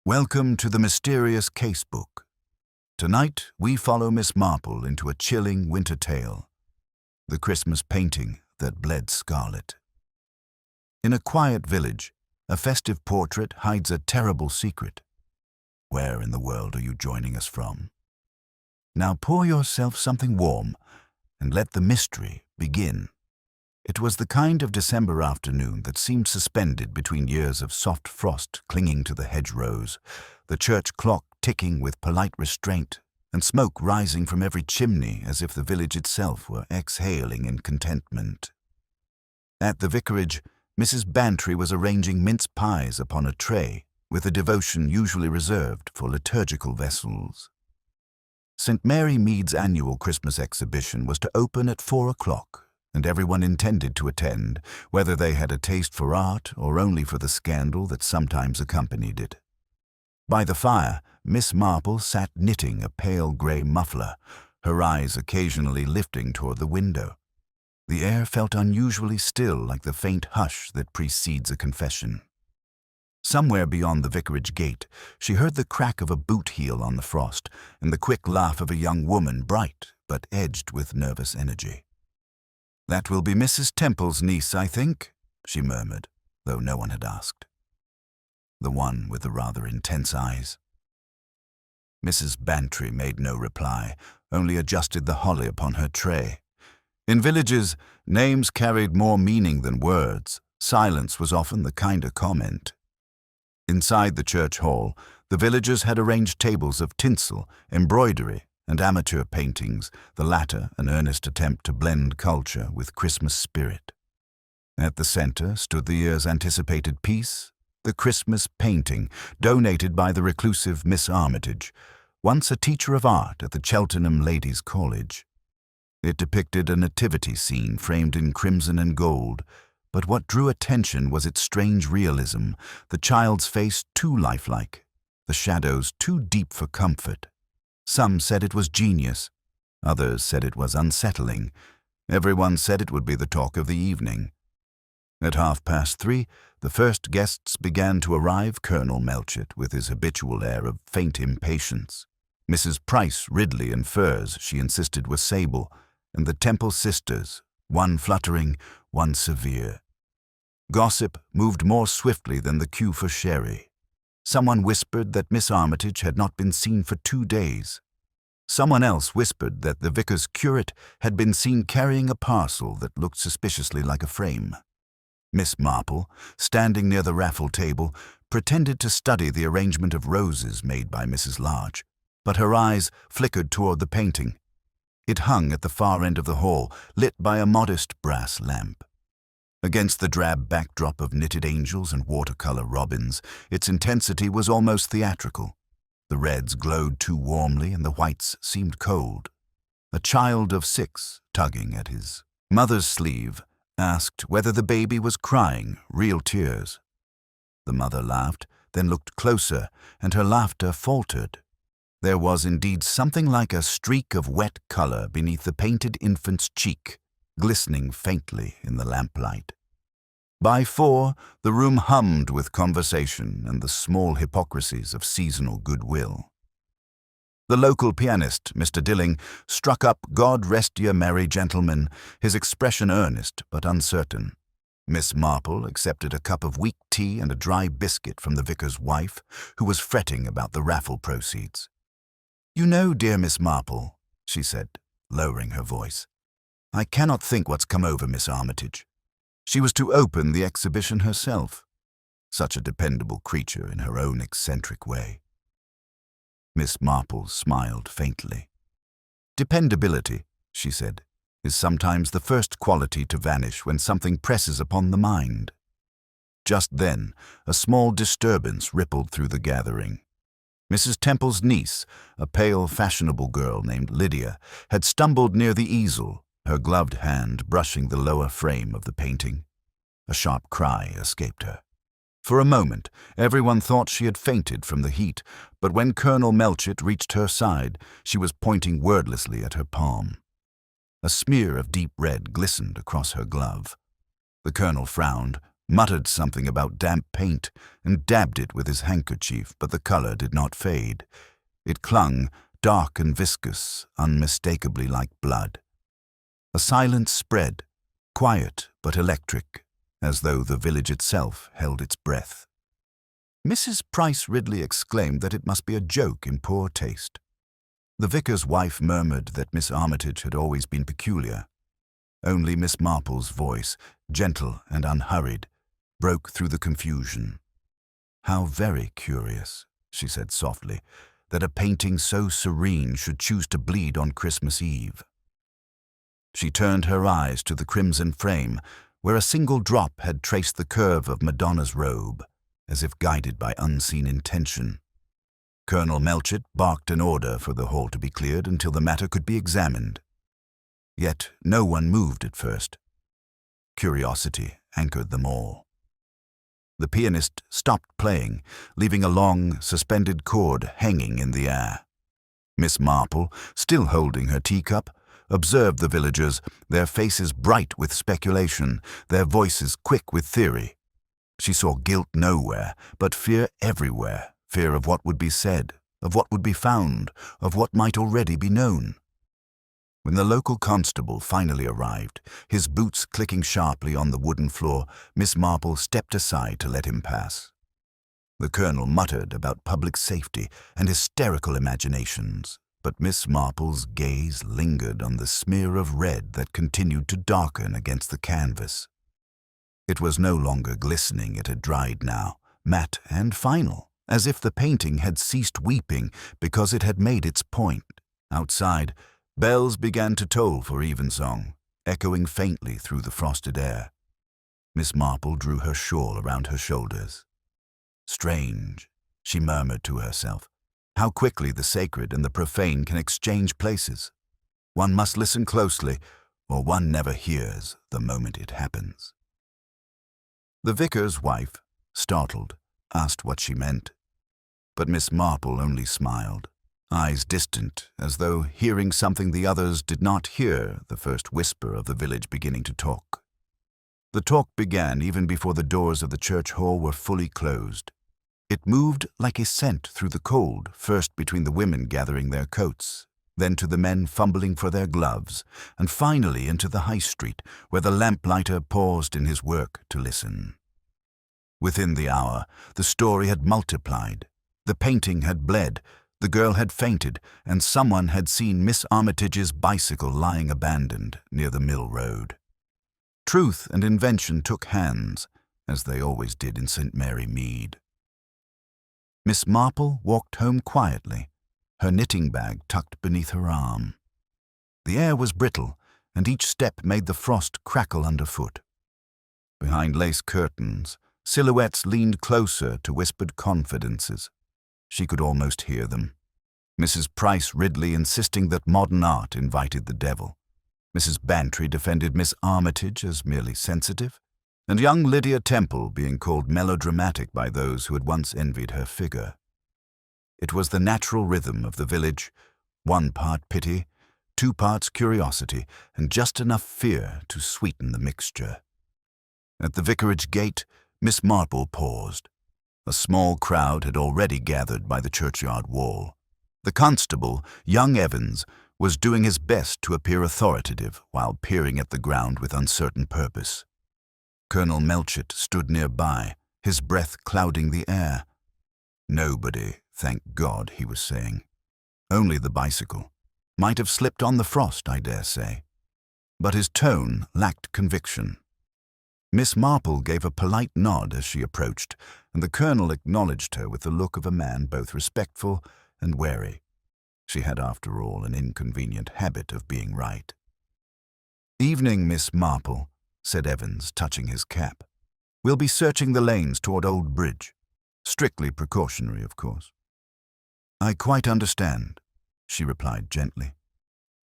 Welcome to the mysterious casebook. Tonight, we follow Miss Marple into a chilling winter tale, the Christmas painting that bled Scarlet. In a quiet village, a festive portrait hides a terrible secret. Where in the world are you joining us from? Now pour yourself something warm and let the mystery begin. It was the kind of December afternoon that seemed suspended between years of soft frost clinging to the hedgerows, the church clock ticking with polite restraint, and smoke rising from every chimney as if the village itself were exhaling in contentment. At the vicarage, Mrs. Bantry was arranging mince pies upon a tray, with a devotion usually reserved for liturgical vessels. St. Mary Mead's annual Christmas exhibition was to open at 4 o'clock, and everyone intended to attend, whether they had a taste for art or only for the scandal that sometimes accompanied it. By the fire, Miss Marple sat knitting a pale grey muffler, her eyes occasionally lifting toward the window. The air felt unusually still, like the faint hush that precedes a confession. Somewhere beyond the vicarage gate, she heard the crack of a boot heel on the frost and the quick laugh of a young woman, bright but edged with nervous energy. "That will be Mrs. Temple's niece, I think," she murmured, though no one had asked. The one with the rather intense eyes. Mrs. Bantry made no reply, only adjusted the holly upon her tray. In villages, names carried more meaning than words. Silence was often the kinder comment. Inside the church hall, the villagers had arranged tables of tinsel, embroidery, and amateur paintings, the latter an earnest attempt to blend culture with Christmas spirit. At the center stood the year's anticipated piece, the Christmas painting, donated by the reclusive Miss Armitage, once a teacher of art at the Cheltenham Ladies' College. It depicted a nativity scene framed in crimson and gold, but what drew attention was its strange realism, the child's face too lifelike, the shadows too deep for comfort. Some said it was genius. Others said it was unsettling. Everyone said it would be the talk of the evening. At 3:30, the first guests began to arrive. Colonel Melchett, with his habitual air of faint impatience. Mrs. Price Ridley in furs, she insisted was sable, and the Temple sisters, one fluttering, one severe. Gossip moved more swiftly than the queue for sherry. Someone whispered that Miss Armitage had not been seen for 2 days. Someone else whispered that the vicar's curate had been seen carrying a parcel that looked suspiciously like a frame. Miss Marple, standing near the raffle table, pretended to study the arrangement of roses made by Mrs. Larch, but her eyes flickered toward the painting. It hung at the far end of the hall, lit by a modest brass lamp. Against the drab backdrop of knitted angels and watercolor robins, its intensity was almost theatrical. The reds glowed too warmly and the whites seemed cold. A child of 6, tugging at his mother's sleeve, asked whether the baby was crying, real tears. The mother laughed, then looked closer, and her laughter faltered. There was indeed something like a streak of wet color beneath the painted infant's cheek, glistening faintly in the lamplight. By 4, the room hummed with conversation and the small hypocrisies of seasonal goodwill. The local pianist, Mr. Dilling, struck up "God Rest Ye Merry Gentlemen," his expression earnest but uncertain. Miss Marple accepted a cup of weak tea and a dry biscuit from the vicar's wife, who was fretting about the raffle proceeds. "You know, dear Miss Marple," she said, lowering her voice, "I cannot think what's come over Miss Armitage. She was to open the exhibition herself. Such a dependable creature in her own eccentric way." Miss Marple smiled faintly. "Dependability," she said, "is sometimes the first quality to vanish when something presses upon the mind." Just then, a small disturbance rippled through the gathering. Mrs. Temple's niece, a pale, fashionable girl named Lydia, had stumbled near the easel, her gloved hand brushing the lower frame of the painting. A sharp cry escaped her. For a moment, everyone thought she had fainted from the heat, but when Colonel Melchett reached her side, she was pointing wordlessly at her palm. A smear of deep red glistened across her glove. The colonel frowned, muttered something about damp paint, and dabbed it with his handkerchief, but the color did not fade. It clung, dark and viscous, unmistakably like blood. A silence spread, quiet but electric, as though the village itself held its breath. Mrs. Price Ridley exclaimed that it must be a joke in poor taste. The vicar's wife murmured that Miss Armitage had always been peculiar. Only Miss Marple's voice, gentle and unhurried, broke through the confusion. "How very curious," she said softly, "that a painting so serene should choose to bleed on Christmas Eve." She turned her eyes to the crimson frame, where a single drop had traced the curve of Madonna's robe, as if guided by unseen intention. Colonel Melchett barked an order for the hall to be cleared until the matter could be examined. Yet no one moved at first. Curiosity anchored them all. The pianist stopped playing, leaving a long, suspended cord hanging in the air. Miss Marple, still holding her teacup, observed the villagers, their faces bright with speculation, their voices quick with theory. She saw guilt nowhere, but fear everywhere, fear of what would be said, of what would be found, of what might already be known. When the local constable finally arrived, his boots clicking sharply on the wooden floor, Miss Marple stepped aside to let him pass. The colonel muttered about public safety and hysterical imaginations, but Miss Marple's gaze lingered on the smear of red that continued to darken against the canvas. It was no longer glistening, it had dried now, matte and final, as if the painting had ceased weeping because it had made its point. Outside, bells began to toll for evensong, echoing faintly through the frosted air. Miss Marple drew her shawl around her shoulders. "Strange," she murmured to herself, "how quickly the sacred and the profane can exchange places. One must listen closely, or one never hears the moment it happens." The vicar's wife, startled, asked what she meant, but Miss Marple only smiled, eyes distant, as though hearing something the others did not hear, the first whisper of the village beginning to talk. The talk began even before the doors of the church hall were fully closed. It moved like a scent through the cold, first between the women gathering their coats, then to the men fumbling for their gloves, and finally into the high street, where the lamplighter paused in his work to listen. Within the hour, the story had multiplied. The painting had bled, the girl had fainted, and someone had seen Miss Armitage's bicycle lying abandoned near the mill road. Truth and invention took hands, as they always did in St. Mary Mead. Miss Marple walked home quietly, her knitting bag tucked beneath her arm. The air was brittle, and each step made the frost crackle underfoot. Behind lace curtains, silhouettes leaned closer to whispered confidences. She could almost hear them. Mrs. Price Ridley insisting that modern art invited the devil. Mrs. Bantry defended Miss Armitage as merely sensitive, and young Lydia Temple being called melodramatic by those who had once envied her figure. It was the natural rhythm of the village, 1 part pity, 2 parts curiosity, and just enough fear to sweeten the mixture. At the vicarage gate, Miss Marple paused. A small crowd had already gathered by the churchyard wall. The constable, young Evans, was doing his best to appear authoritative while peering at the ground with uncertain purpose. Colonel Melchett stood nearby, his breath clouding the air. "Nobody, thank God," he was saying. "Only the bicycle. Might have slipped on the frost, I dare say." But his tone lacked conviction. Miss Marple gave a polite nod as she approached, and the colonel acknowledged her with the look of a man both respectful and wary. She had, after all, an inconvenient habit of being right. "Evening, Miss Marple," said Evans, touching his cap. "We'll be searching the lanes toward Old Bridge. Strictly precautionary, of course." "I quite understand," she replied gently.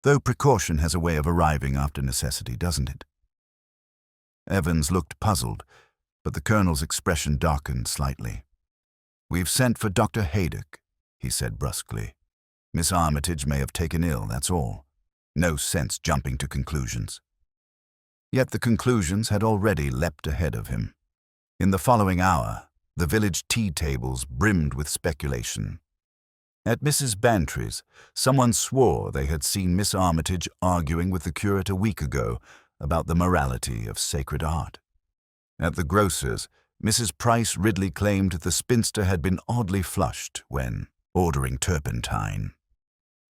"Though precaution has a way of arriving after necessity, doesn't it?" Evans looked puzzled, but the colonel's expression darkened slightly. "We've sent for Dr. Haydock," he said brusquely. "Miss Armitage may have taken ill, that's all. No sense jumping to conclusions." Yet the conclusions had already leapt ahead of him. In the following hour, the village tea tables brimmed with speculation. At Mrs. Bantry's, someone swore they had seen Miss Armitage arguing with the curate a week ago about the morality of sacred art. At the grocer's, Mrs. Price Ridley claimed the spinster had been oddly flushed when ordering turpentine.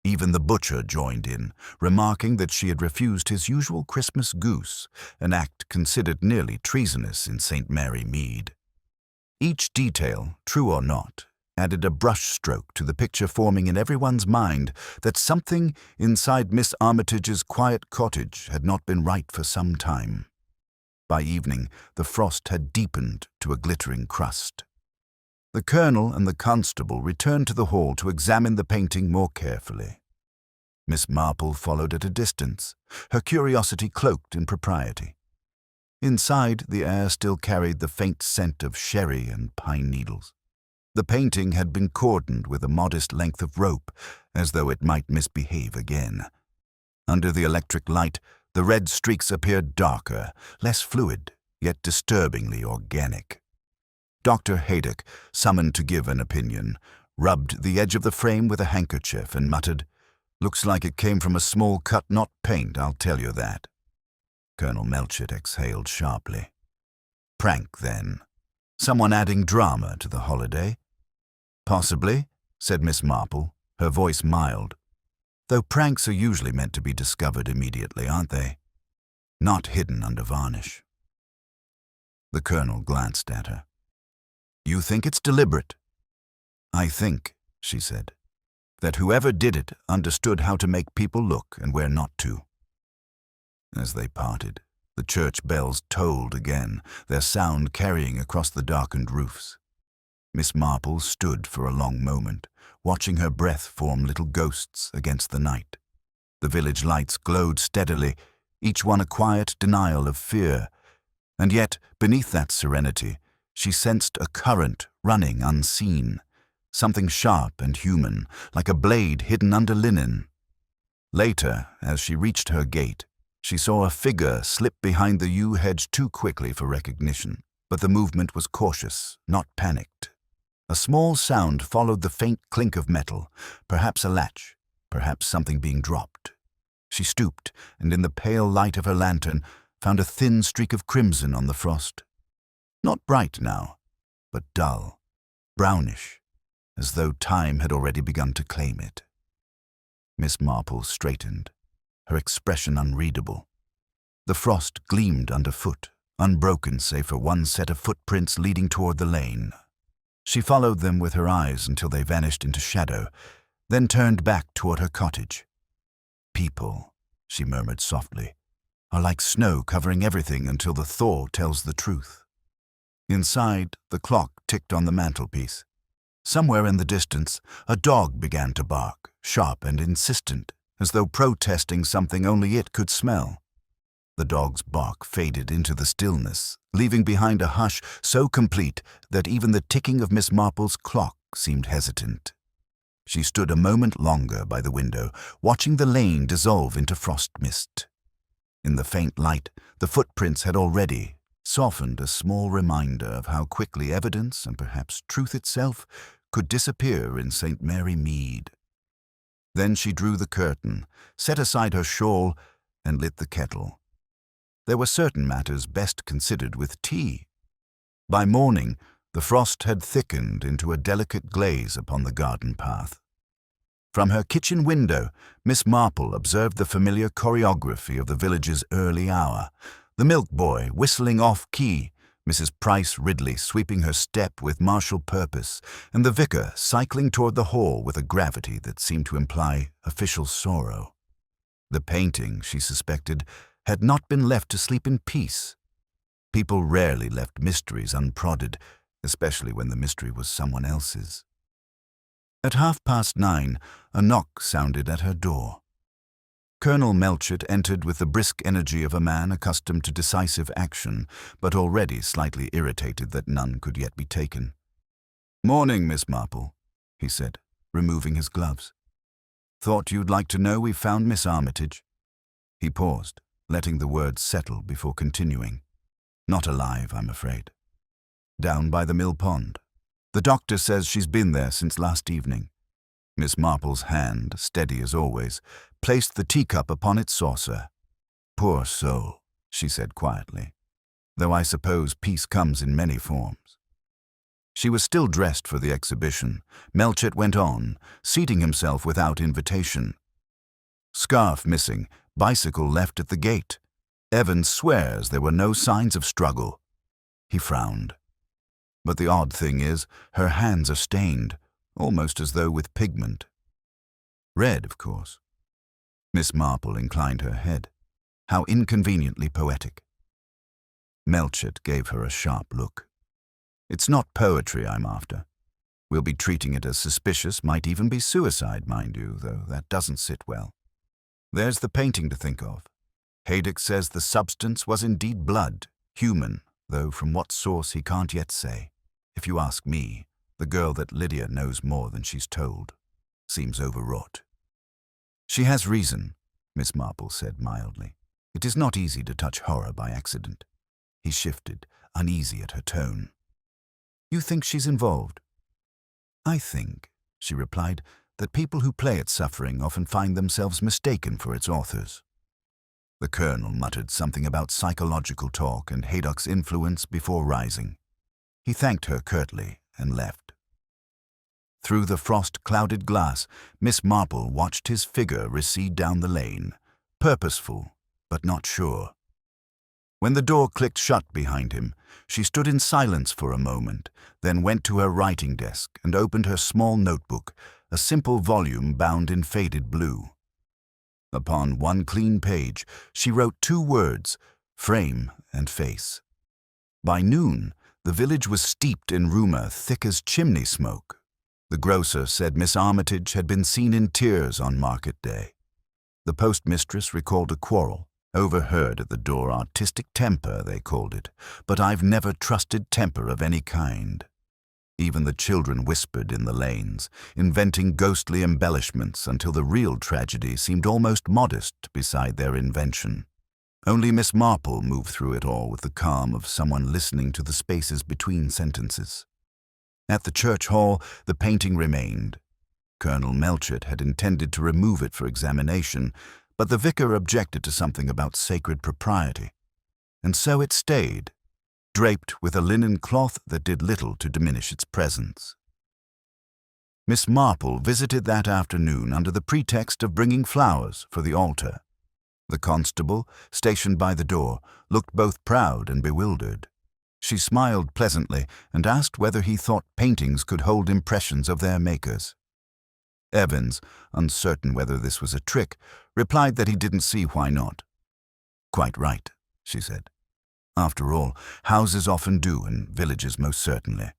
Even the butcher joined in, remarking that she had refused his usual Christmas goose, an act considered nearly treasonous in St. Mary Mead. Each detail, true or not, added a brushstroke to the picture forming in everyone's mind that something inside Miss Armitage's quiet cottage had not been right for some time. By evening, the frost had deepened to a glittering crust. The colonel and the constable returned to the hall to examine the painting more carefully. Miss Marple followed at a distance, her curiosity cloaked in propriety. Inside, the air still carried the faint scent of sherry and pine needles. The painting had been cordoned with a modest length of rope, as though it might misbehave again. Under the electric light, the red streaks appeared darker, less fluid, yet disturbingly organic. Dr. Haydock, summoned to give an opinion, rubbed the edge of the frame with a handkerchief and muttered, "Looks like it came from a small cut, not paint, I'll tell you that." Colonel Melchett exhaled sharply. Prank, then. Someone adding drama to the holiday? "Possibly," said Miss Marple, her voice mild. "Though pranks are usually meant to be discovered immediately, aren't they? Not hidden under varnish." The colonel glanced at her. "You think it's deliberate?" "I think," she said, "that whoever did it understood how to make people look and where not to." As they parted, the church bells tolled again, their sound carrying across the darkened roofs. Miss Marple stood for a long moment, watching her breath form little ghosts against the night. The village lights glowed steadily, each one a quiet denial of fear, and yet, beneath that serenity, she sensed a current running unseen, something sharp and human, like a blade hidden under linen. Later, as she reached her gate, she saw a figure slip behind the yew hedge too quickly for recognition, but the movement was cautious, not panicked. A small sound followed the faint clink of metal, perhaps a latch, perhaps something being dropped. She stooped, and in the pale light of her lantern, found a thin streak of crimson on the frost. Not bright now, but dull, brownish, as though time had already begun to claim it. Miss Marple straightened, her expression unreadable. The frost gleamed underfoot, unbroken save for one set of footprints leading toward the lane. She followed them with her eyes until they vanished into shadow, then turned back toward her cottage. "People," she murmured softly, "are like snow covering everything until the thaw tells the truth." Inside, the clock ticked on the mantelpiece. Somewhere in the distance, a dog began to bark, sharp and insistent, as though protesting something only it could smell. The dog's bark faded into the stillness, leaving behind a hush so complete that even the ticking of Miss Marple's clock seemed hesitant. She stood a moment longer by the window, watching the lane dissolve into frost mist. In the faint light, the footprints had already softened, a small reminder of how quickly evidence, and perhaps truth itself, could disappear in St. Mary Mead. Then she drew the curtain, set aside her shawl, and lit the kettle. There were certain matters best considered with tea. By morning, the frost had thickened into a delicate glaze upon the garden path. From her kitchen window, Miss Marple observed the familiar choreography of the village's early hour, the milk boy whistling off-key, Mrs. Price Ridley sweeping her step with martial purpose, and the vicar cycling toward the hall with a gravity that seemed to imply official sorrow. The painting, she suspected, had not been left to sleep in peace. People rarely left mysteries unprodded, especially when the mystery was someone else's. At 9:30, a knock sounded at her door. Colonel Melchett entered with the brisk energy of a man accustomed to decisive action, but already slightly irritated that none could yet be taken. "Morning, Miss Marple," he said, removing his gloves. "Thought you'd like to know we found Miss Armitage." He paused, letting the words settle before continuing. "Not alive, I'm afraid." down by the mill pond. The doctor says she's been there since last evening." Miss Marple's hand, steady as always, placed the teacup upon its saucer. "Poor soul," she said quietly, "though I suppose peace comes in many forms." She was still dressed for the exhibition. Melchett went on, seating himself without invitation. Scarf missing, bicycle left at the gate. Evans swears there were no signs of struggle. He frowned. But the odd thing is, her hands are stained, almost as though with pigment. Red, of course. Miss Marple inclined her head. How inconveniently poetic. Melchett gave her a sharp look. "It's not poetry I'm after. We'll be treating it as suspicious, might even be suicide, mind you, though that doesn't sit well. There's the painting to think of. Haydock says the substance was indeed blood, human, though from what source he can't yet say. If you ask me, the girl that Lydia knows more than she's told. Seems overwrought." "She has reason," Miss Marple said mildly. "It is not easy to touch horror by accident." He shifted, uneasy at her tone. "You think she's involved?" "I think," she replied, "that people who play at suffering often find themselves mistaken for its authors." The colonel muttered something about psychological talk and Haydock's influence before rising. He thanked her curtly and left. Through the frost-clouded glass, Miss Marple watched his figure recede down the lane, purposeful but not sure. When the door clicked shut behind him, she stood in silence for a moment, then went to her writing desk and opened her small notebook, a simple volume bound in faded blue. Upon one clean page, she wrote 2 words, frame and face. By noon, the village was steeped in rumor thick as chimney smoke. The grocer said Miss Armitage had been seen in tears on market day. The postmistress recalled a quarrel. Overheard at the door, artistic temper, they called it, but I've never trusted temper of any kind. Even the children whispered in the lanes, inventing ghostly embellishments until the real tragedy seemed almost modest beside their invention. Only Miss Marple moved through it all with the calm of someone listening to the spaces between sentences. At the church hall, the painting remained. Colonel Melchett had intended to remove it for examination, but the vicar objected to something about sacred propriety. And so it stayed, draped with a linen cloth that did little to diminish its presence. Miss Marple visited that afternoon under the pretext of bringing flowers for the altar. The constable, stationed by the door, looked both proud and bewildered. She smiled pleasantly and asked whether he thought paintings could hold impressions of their makers. Evans, uncertain whether this was a trick, replied that he didn't see why not. "Quite right," she said. "After all, houses often do, and villages most certainly."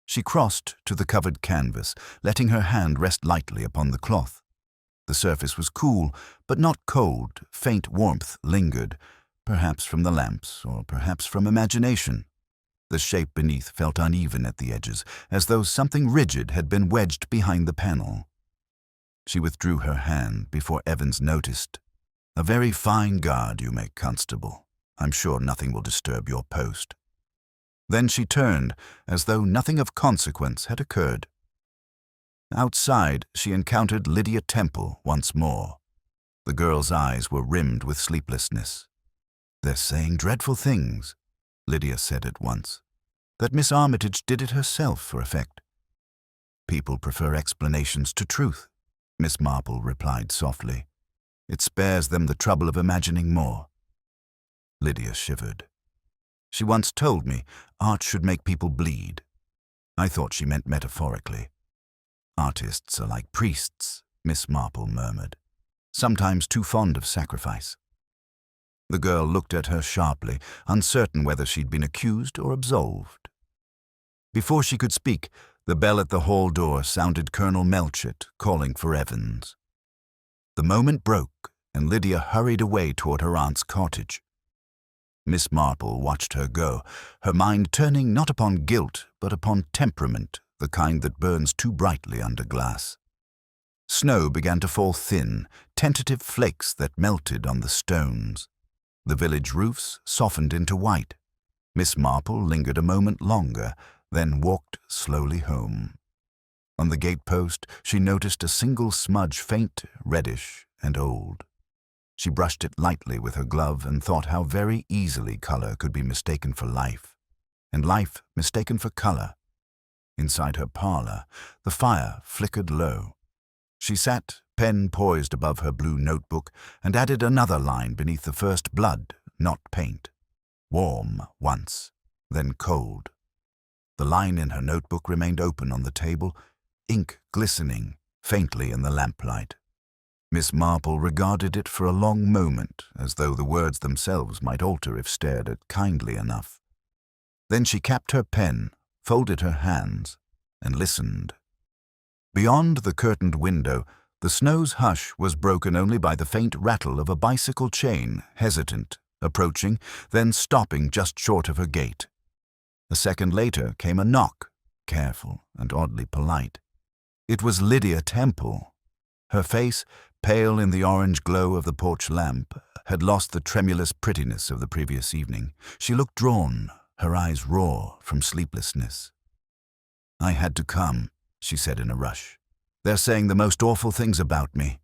She crossed to the covered canvas, letting her hand rest lightly upon the cloth. The surface was cool, but not cold. Faint warmth lingered, perhaps from the lamps, or perhaps from imagination. The shape beneath felt uneven at the edges, as though something rigid had been wedged behind the panel. She withdrew her hand before Evans noticed. "A very fine guard you make, Constable. I'm sure nothing will disturb your post." Then she turned, as though nothing of consequence had occurred. Outside, she encountered Lydia Temple once more. The girl's eyes were rimmed with sleeplessness. "They're saying dreadful things," Lydia said at once. "That Miss Armitage did it herself for effect." "People prefer explanations to truth," Miss Marple replied softly. "It spares them the trouble of imagining more." Lydia shivered. "She once told me art should make people bleed. I thought she meant metaphorically." "Artists are like priests," Miss Marple murmured, "sometimes too fond of sacrifice." The girl looked at her sharply, uncertain whether she'd been accused or absolved. Before she could speak, the bell at the hall door sounded Colonel Melchett calling for Evans. The moment broke, and Lydia hurried away toward her aunt's cottage. Miss Marple watched her go, her mind turning not upon guilt, but upon temperament, the kind that burns too brightly under glass. Snow began to fall thin, tentative flakes that melted on the stones. The village roofs softened into white. Miss Marple lingered a moment longer, then walked slowly home. On the gatepost, she noticed a single smudge, faint, reddish, and old. She brushed it lightly with her glove and thought how very easily color could be mistaken for life, and life mistaken for color. Inside her parlor, the fire flickered low. She sat, pen poised above her blue notebook, and added another line beneath the first blood, not paint. Warm once, then cold. The line in her notebook remained open on the table, ink glistening faintly in the lamplight. Miss Marple regarded it for a long moment, as though the words themselves might alter if stared at kindly enough. Then she capped her pen, folded her hands, and listened. Beyond the curtained window, the snow's hush was broken only by the faint rattle of a bicycle chain, hesitant, approaching, then stopping just short of her gate. A second later came a knock, careful and oddly polite. It was Lydia Temple. Her face, pale in the orange glow of the porch lamp, had lost the tremulous prettiness of the previous evening. She looked drawn, her eyes raw from sleeplessness. "I had to come," she said in a rush. "They're saying the most awful things about me."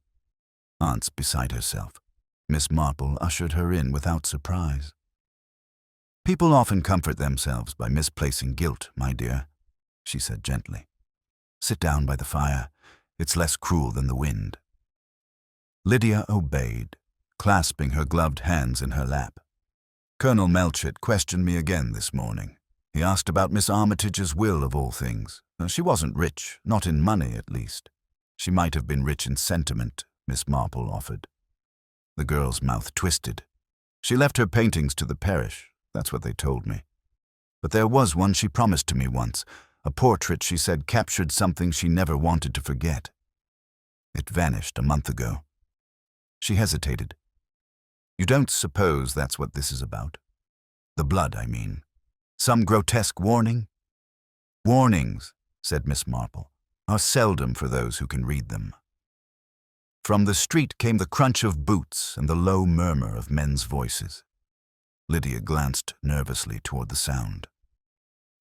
Aunt's beside herself. Miss Marple ushered her in without surprise. "People often comfort themselves by misplacing guilt, my dear," she said gently. "Sit down by the fire. It's less cruel than the wind." Lydia obeyed, clasping her gloved hands in her lap. "Colonel Melchett questioned me again this morning. He asked about Miss Armitage's will of all things. She wasn't rich, not in money at least. She might have been rich in sentiment," Miss Marple offered. The girl's mouth twisted. "She left her paintings to the parish, that's what they told me. But there was one she promised to me once, a portrait she said captured something she never wanted to forget. It vanished a month ago." She hesitated. "You don't suppose that's what this is about? The blood, I mean. Some grotesque warning?" "Warnings," said Miss Marple, "are seldom for those who can read them." From the street came the crunch of boots and the low murmur of men's voices. Lydia glanced nervously toward the sound.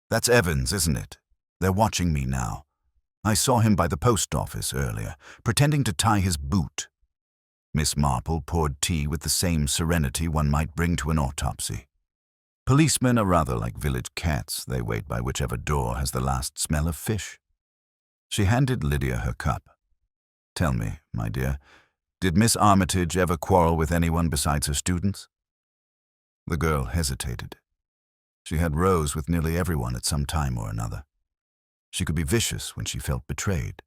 "That's Evans, isn't it? They're watching me now. I saw him by the post office earlier, pretending to tie his boot." Miss Marple poured tea with the same serenity one might bring to an autopsy. Policemen are rather like village cats. They wait by whichever door has the last smell of fish. She handed Lydia her cup. "Tell me, my dear, did Miss Armitage ever quarrel with anyone besides her students?" The girl hesitated. She had rows with nearly everyone at some time or another. She could be vicious when she felt betrayed.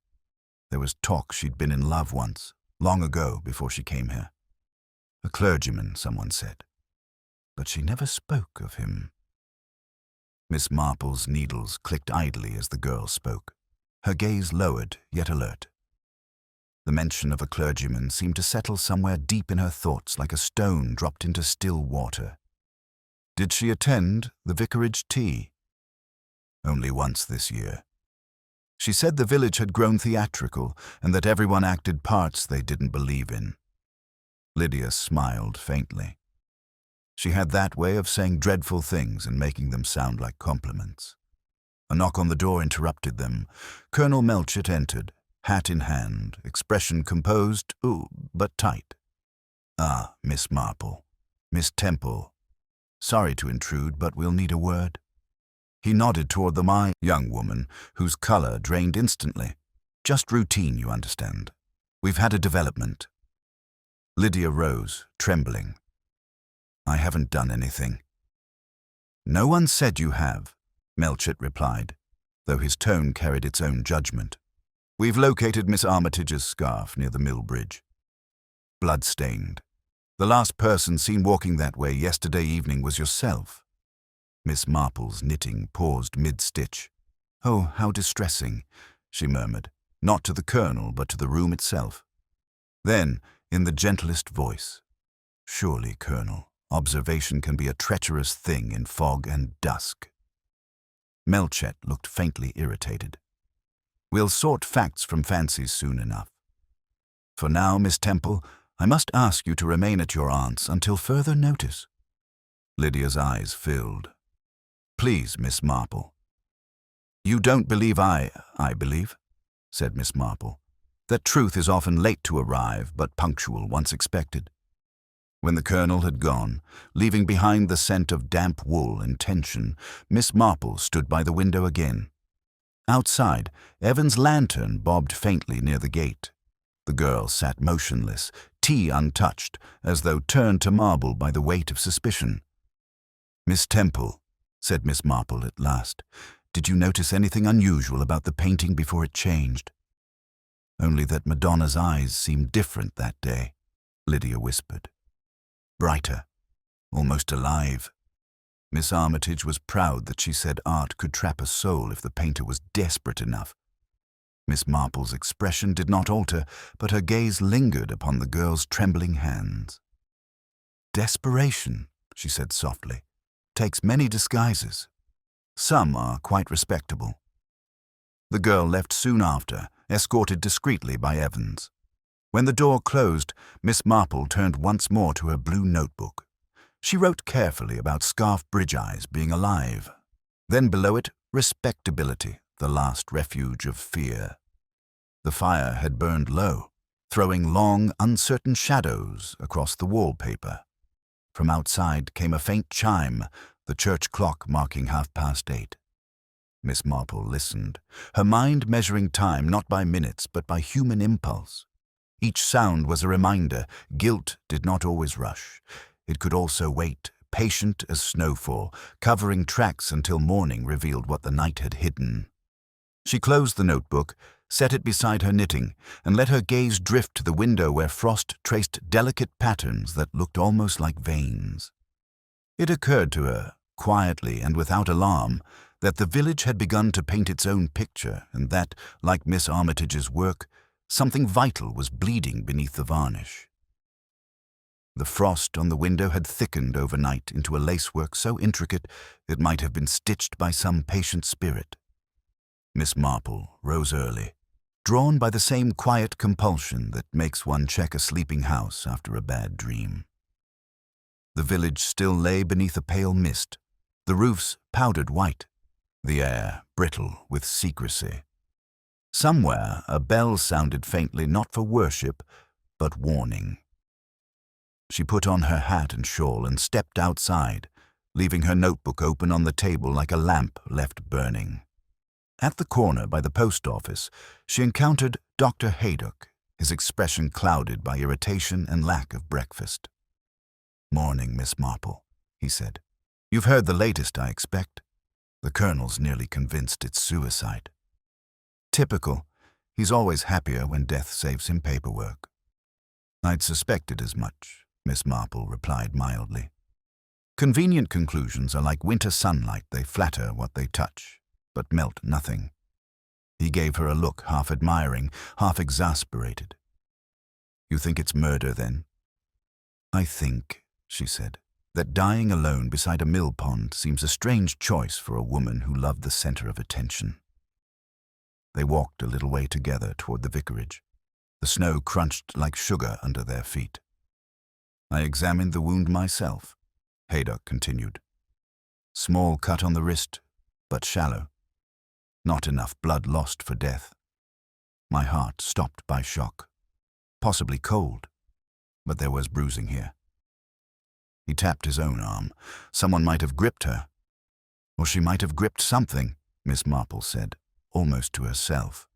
There was talk she'd been in love once, long ago before she came here. A clergyman, someone said. But she never spoke of him. Miss Marple's needles clicked idly as the girl spoke, her gaze lowered yet alert. The mention of a clergyman seemed to settle somewhere deep in her thoughts like a stone dropped into still water. Did she attend the vicarage tea? Only once this year. She said the village had grown theatrical and that everyone acted parts they didn't believe in. Lydia smiled faintly. She had that way of saying dreadful things and making them sound like compliments. A knock on the door interrupted them. Colonel Melchett entered, hat in hand, expression composed, but tight. "Ah, Miss Marple. Miss Temple. Sorry to intrude, but we'll need a word." He nodded toward the young woman, whose color drained instantly. "Just routine, you understand. We've had a development." Lydia rose, trembling. "I haven't done anything." "No one said you have," Melchett replied, though his tone carried its own judgment. "We've located Miss Armitage's scarf near the mill bridge. Blood-stained. The last person seen walking that way yesterday evening was yourself." Miss Marple's knitting paused mid-stitch. "Oh, how distressing," she murmured, not to the colonel but to the room itself. Then, in the gentlest voice, "Surely, Colonel, observation can be a treacherous thing in fog and dusk." Melchett looked faintly irritated. "We'll sort facts from fancies soon enough. For now, Miss Temple, I must ask you to remain at your aunt's until further notice." Lydia's eyes filled. Please, Miss Marple. You don't believe I believe, said Miss Marple, that truth is often late to arrive, but punctual once expected. When the colonel had gone, leaving behind the scent of damp wool and tension, Miss Marple stood by the window again. Outside, Evan's lantern bobbed faintly near the gate. The girl sat motionless, tea untouched, as though turned to marble by the weight of suspicion. "Miss Temple," said Miss Marple at last, "did you notice anything unusual about the painting before it changed?" "Only that Madonna's eyes seemed different that day," Lydia whispered. "Brighter, almost alive." Miss Armitage was proud that she said art could trap a soul if the painter was desperate enough. Miss Marple's expression did not alter, but her gaze lingered upon the girl's trembling hands. "Desperation," she said softly, "takes many disguises. Some are quite respectable." The girl left soon after, escorted discreetly by Evans. When the door closed, Miss Marple turned once more to her blue notebook. She wrote carefully about Scarf Bridge Eyes being alive. Then below it, respectability, the last refuge of fear. The fire had burned low, throwing long, uncertain shadows across the wallpaper. From outside came a faint chime, the church clock marking 8:30. Miss Marple listened, her mind measuring time not by minutes but by human impulse. Each sound was a reminder guilt did not always rush. It could also wait, patient as snowfall, covering tracks until morning revealed what the night had hidden. She closed the notebook, set it beside her knitting, and let her gaze drift to the window where frost traced delicate patterns that looked almost like veins. It occurred to her, quietly and without alarm, that the village had begun to paint its own picture and that, like Miss Armitage's work, something vital was bleeding beneath the varnish. The frost on the window had thickened overnight into a lacework so intricate it might have been stitched by some patient spirit. Miss Marple rose early, drawn by the same quiet compulsion that makes one check a sleeping house after a bad dream. The village still lay beneath a pale mist, the roofs powdered white, the air brittle with secrecy. Somewhere a bell sounded faintly not for worship, but warning. She put on her hat and shawl and stepped outside, leaving her notebook open on the table like a lamp left burning. At the corner by the post office, she encountered Dr. Haydock, his expression clouded by irritation and lack of breakfast. "Morning, Miss Marple," he said. "You've heard the latest, I expect. The colonel's nearly convinced it's suicide." "Typical. He's always happier when death saves him paperwork." "I'd suspected as much," Miss Marple replied mildly. "Convenient conclusions are like winter sunlight. They flatter what they touch, but melt nothing." He gave her a look half admiring, half exasperated. "You think it's murder, then?" "I think," she said, "that dying alone beside a mill pond seems a strange choice for a woman who loved the center of attention." They walked a little way together toward the vicarage. The snow crunched like sugar under their feet. "I examined the wound myself," Haydock continued. "Small cut on the wrist, but shallow. Not enough blood lost for death. My heart stopped by shock. Possibly cold, but there was bruising here." He tapped his own arm. "Someone might have gripped her. Or she might have gripped something," Miss Marple said, almost to herself.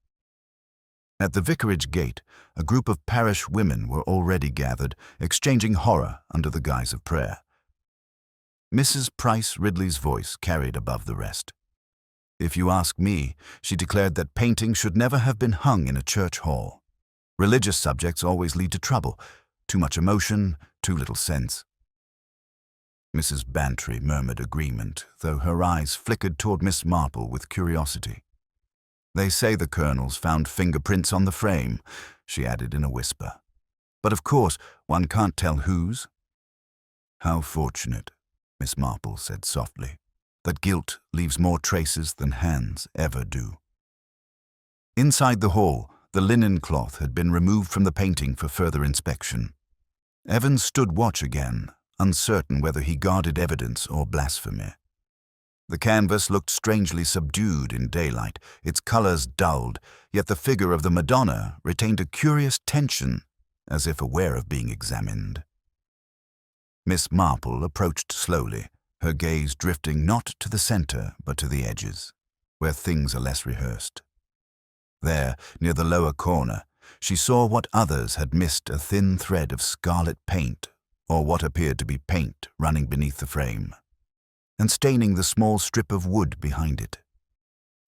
At the vicarage gate, a group of parish women were already gathered, exchanging horror under the guise of prayer. Mrs. Price Ridley's voice carried above the rest. "If you ask me," she declared, "that painting should never have been hung in a church hall. Religious subjects always lead to trouble. Too much emotion, too little sense." Mrs. Bantry murmured agreement, though her eyes flickered toward Miss Marple with curiosity. "They say the colonel's found fingerprints on the frame," she added in a whisper. "But of course, one can't tell whose." "How fortunate," Miss Marple said softly, "that guilt leaves more traces than hands ever do." Inside the hall, the linen cloth had been removed from the painting for further inspection. Evans stood watch again, uncertain whether he guarded evidence or blasphemy. The canvas looked strangely subdued in daylight, its colors dulled, yet the figure of the Madonna retained a curious tension, as if aware of being examined. Miss Marple approached slowly, her gaze drifting not to the center but to the edges, where things are less rehearsed. There, near the lower corner, she saw what others had missed, a thin thread of scarlet paint, or what appeared to be paint running beneath the frame, and staining the small strip of wood behind it.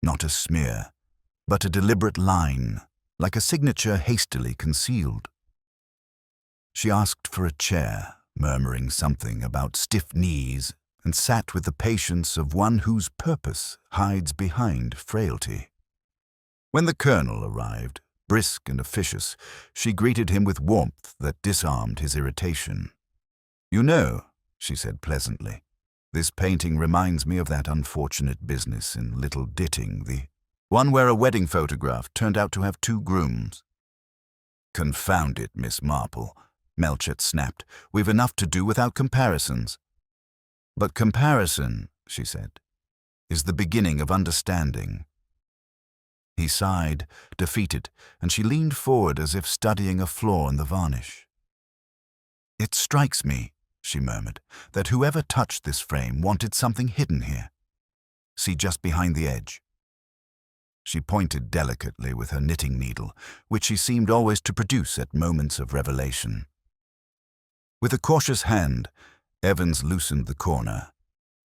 Not a smear, but a deliberate line, like a signature hastily concealed. She asked for a chair, murmuring something about stiff knees, and sat with the patience of one whose purpose hides behind frailty. When the colonel arrived, brisk and officious, she greeted him with warmth that disarmed his irritation. "You know," she said pleasantly, "this painting reminds me of that unfortunate business in Little Ditting, the one where a wedding photograph turned out to have 2 grooms." "Confound it, Miss Marple," Melchett snapped. "We've enough to do without comparisons." "But comparison," she said, "is the beginning of understanding." He sighed, defeated, and she leaned forward as if studying a flaw in the varnish. "It strikes me," she murmured, "that whoever touched this frame wanted something hidden here. See, just behind the edge." She pointed delicately with her knitting needle, which she seemed always to produce at moments of revelation. With a cautious hand, Evans loosened the corner.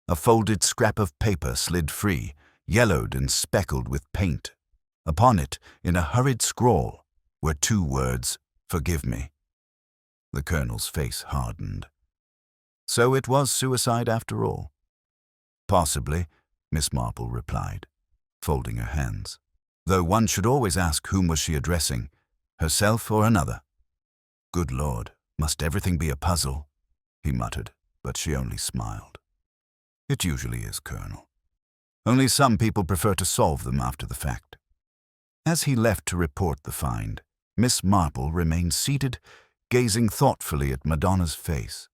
A folded scrap of paper slid free, yellowed and speckled with paint. Upon it, in a hurried scrawl, were 2 words, "Forgive me." The colonel's face hardened. So it was suicide after all. "Possibly," Miss Marple replied, folding her hands. Though one should always ask whom was she addressing, herself or another. "Good Lord, must everything be a puzzle?" he muttered, but she only smiled. "It usually is, Colonel. Only some people prefer to solve them after the fact." As he left to report the find, Miss Marple remained seated, gazing thoughtfully at Madonna's face.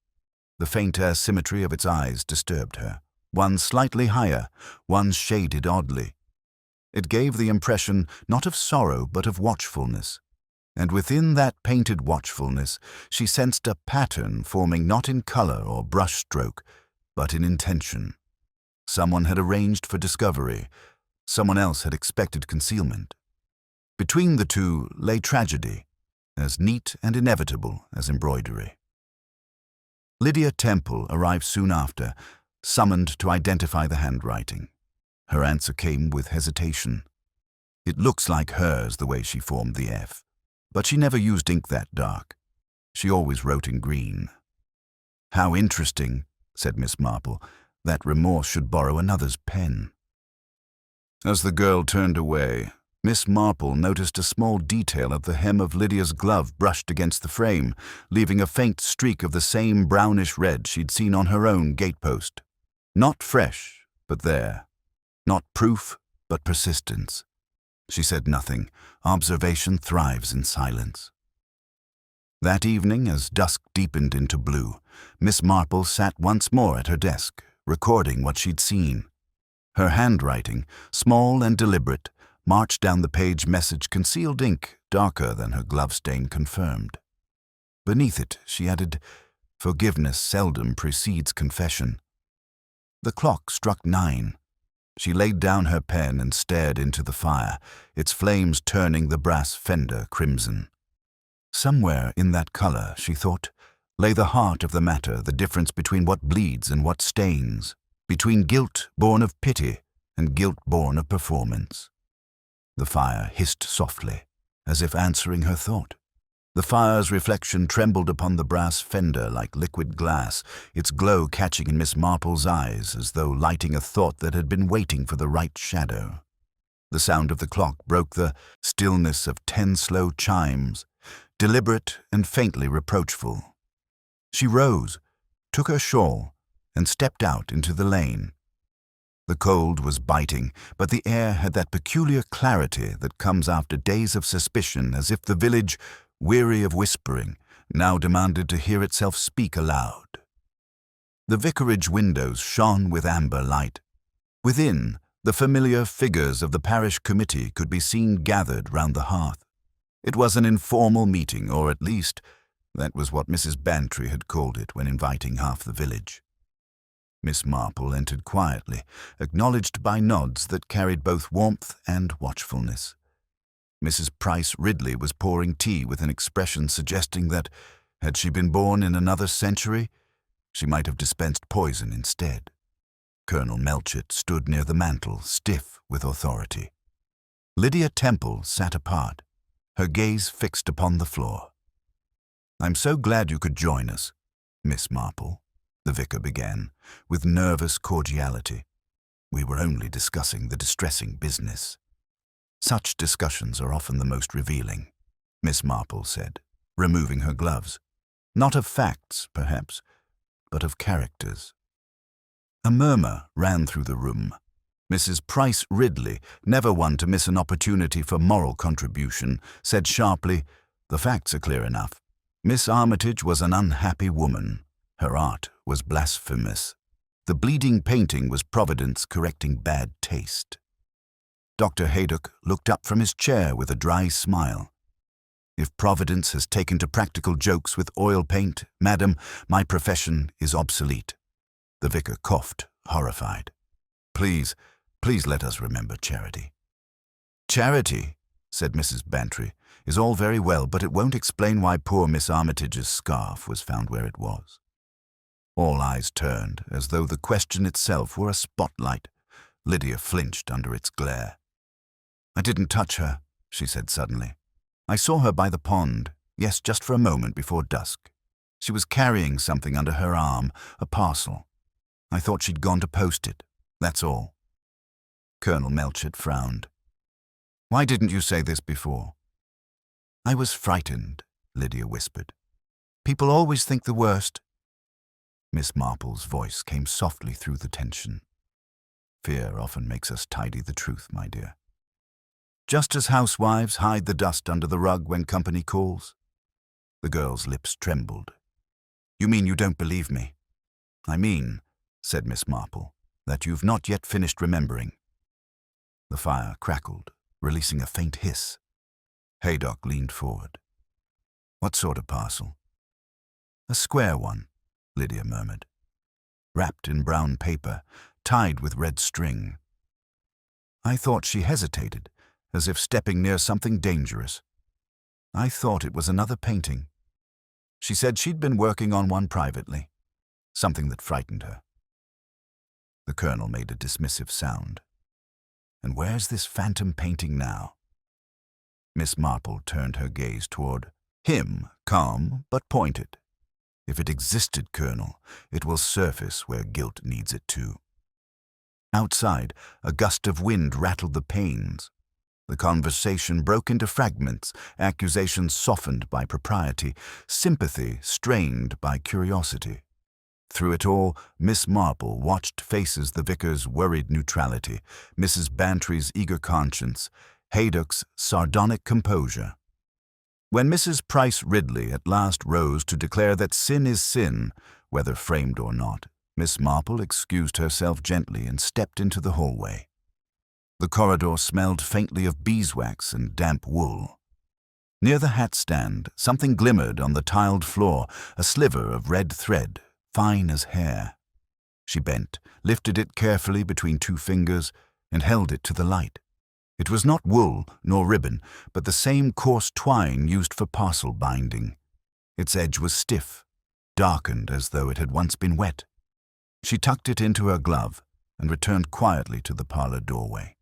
The faint asymmetry of its eyes disturbed her, one slightly higher, one shaded oddly. It gave the impression not of sorrow but of watchfulness, and within that painted watchfulness she sensed a pattern forming not in color or brushstroke, but in intention. Someone had arranged for discovery, someone else had expected concealment. Between the two lay tragedy, as neat and inevitable as embroidery. Lydia Temple arrived soon after, summoned to identify the handwriting. Her answer came with hesitation. "It looks like hers the way she formed the F, but she never used ink that dark. She always wrote in green." "How interesting," said Miss Marple, "that remorse should borrow another's pen." As the girl turned away, Miss Marple noticed a small detail of the hem of Lydia's glove brushed against the frame, leaving a faint streak of the same brownish red she'd seen on her own gatepost. Not fresh, but there. Not proof, but persistence. She said nothing. Observation thrives in silence. That evening, as dusk deepened into blue, Miss Marple sat once more at her desk, recording what she'd seen. Her handwriting, small and deliberate, marched down the page message concealed ink darker than her glove stain confirmed. Beneath it, she added, "Forgiveness seldom precedes confession." The clock struck 9. She laid down her pen and stared into the fire, its flames turning the brass fender crimson. Somewhere in that color, she thought, lay the heart of the matter, the difference between what bleeds and what stains, between guilt born of pity and guilt born of performance. The fire hissed softly, as if answering her thought. The fire's reflection trembled upon the brass fender like liquid glass, its glow catching in Miss Marple's eyes as though lighting a thought that had been waiting for the right shadow. The sound of the clock broke the stillness of 10 slow chimes, deliberate and faintly reproachful. She rose, took her shawl, and stepped out into the lane. The cold was biting, but the air had that peculiar clarity that comes after days of suspicion, as if the village, weary of whispering, now demanded to hear itself speak aloud. The vicarage windows shone with amber light. Within, the familiar figures of the parish committee could be seen gathered round the hearth. It was an informal meeting, or at least that was what Mrs. Bantry had called it when inviting half the village. Miss Marple entered quietly, acknowledged by nods that carried both warmth and watchfulness. Mrs. Price Ridley was pouring tea with an expression suggesting that, had she been born in another century, she might have dispensed poison instead. Colonel Melchett stood near the mantel, stiff with authority. Lydia Temple sat apart, her gaze fixed upon the floor. "I'm so glad you could join us, Miss Marple," the vicar began, with nervous cordiality. "We were only discussing the distressing business." "Such discussions are often the most revealing," Miss Marple said, removing her gloves. "Not of facts, perhaps, but of characters." A murmur ran through the room. Mrs. Price Ridley, never one to miss an opportunity for moral contribution, said sharply, "The facts are clear enough. Miss Armitage was an unhappy woman. Her art was blasphemous. The bleeding painting was Providence correcting bad taste." Dr. Haydock looked up from his chair with a dry smile. "If Providence has taken to practical jokes with oil paint, madam, my profession is obsolete." The vicar coughed, horrified. Please let us remember charity." "Charity," said Mrs. Bantry, "is all very well, but it won't explain why poor Miss Armitage's scarf was found where it was." All eyes turned, as though the question itself were a spotlight. Lydia flinched under its glare. "I didn't touch her," she said suddenly. "I saw her by the pond, yes, just for a moment before dusk. She was carrying something under her arm, a parcel. I thought she'd gone to post it, that's all." Colonel Melchett frowned. "Why didn't you say this before?" "I was frightened," Lydia whispered. "People always think the worst." Miss Marple's voice came softly through the tension. "Fear often makes us tidy the truth, my dear. Just as housewives hide the dust under the rug when company calls." The girl's lips trembled. "You mean you don't believe me?" "I mean," said Miss Marple, "that you've not yet finished remembering." The fire crackled, releasing a faint hiss. Haydock leaned forward. "What sort of parcel?" "A square one," Lydia murmured. "Wrapped in brown paper, tied with red string." I thought she hesitated, as if stepping near something dangerous. I thought it was another painting. She said she'd been working on one privately, something that frightened her. The colonel made a dismissive sound. "And where's this phantom painting now?" Miss Marple turned her gaze toward him, calm but pointed. "If it existed, Colonel, it will surface where guilt needs it to." Outside, a gust of wind rattled the panes. The conversation broke into fragments, accusations softened by propriety, sympathy strained by curiosity. Through it all, Miss Marple watched faces the vicar's worried neutrality, Mrs. Bantry's eager conscience, Haydock's sardonic composure. When Mrs. Price Ridley at last rose to declare that sin is sin, whether framed or not, Miss Marple excused herself gently and stepped into the hallway. The corridor smelled faintly of beeswax and damp wool. Near the hat stand, something glimmered on the tiled floor, a sliver of red thread, fine as hair. She bent, lifted it carefully between two fingers, and held it to the light. It was not wool nor ribbon, but the same coarse twine used for parcel binding. Its edge was stiff, darkened as though it had once been wet. She tucked it into her glove and returned quietly to the parlor doorway.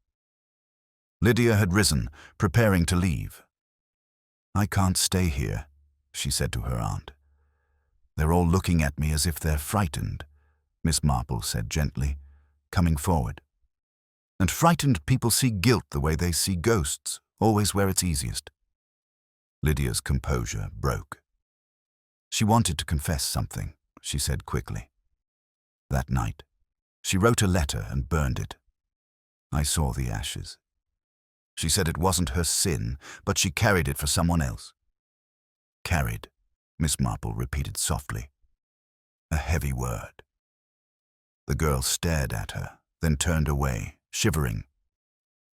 Lydia had risen, preparing to leave. "I can't stay here," she said to her aunt. "They're all looking at me as if they're frightened," Miss Marple said gently, coming forward. "And frightened people see guilt the way they see ghosts, always where it's easiest." Lydia's composure broke. "She wanted to confess something," she said quickly. "That night, she wrote a letter and burned it. I saw the ashes. She said it wasn't her sin, but she carried it for someone else." "Carried," Miss Marple repeated softly. A heavy word. The girl stared at her, then turned away, shivering.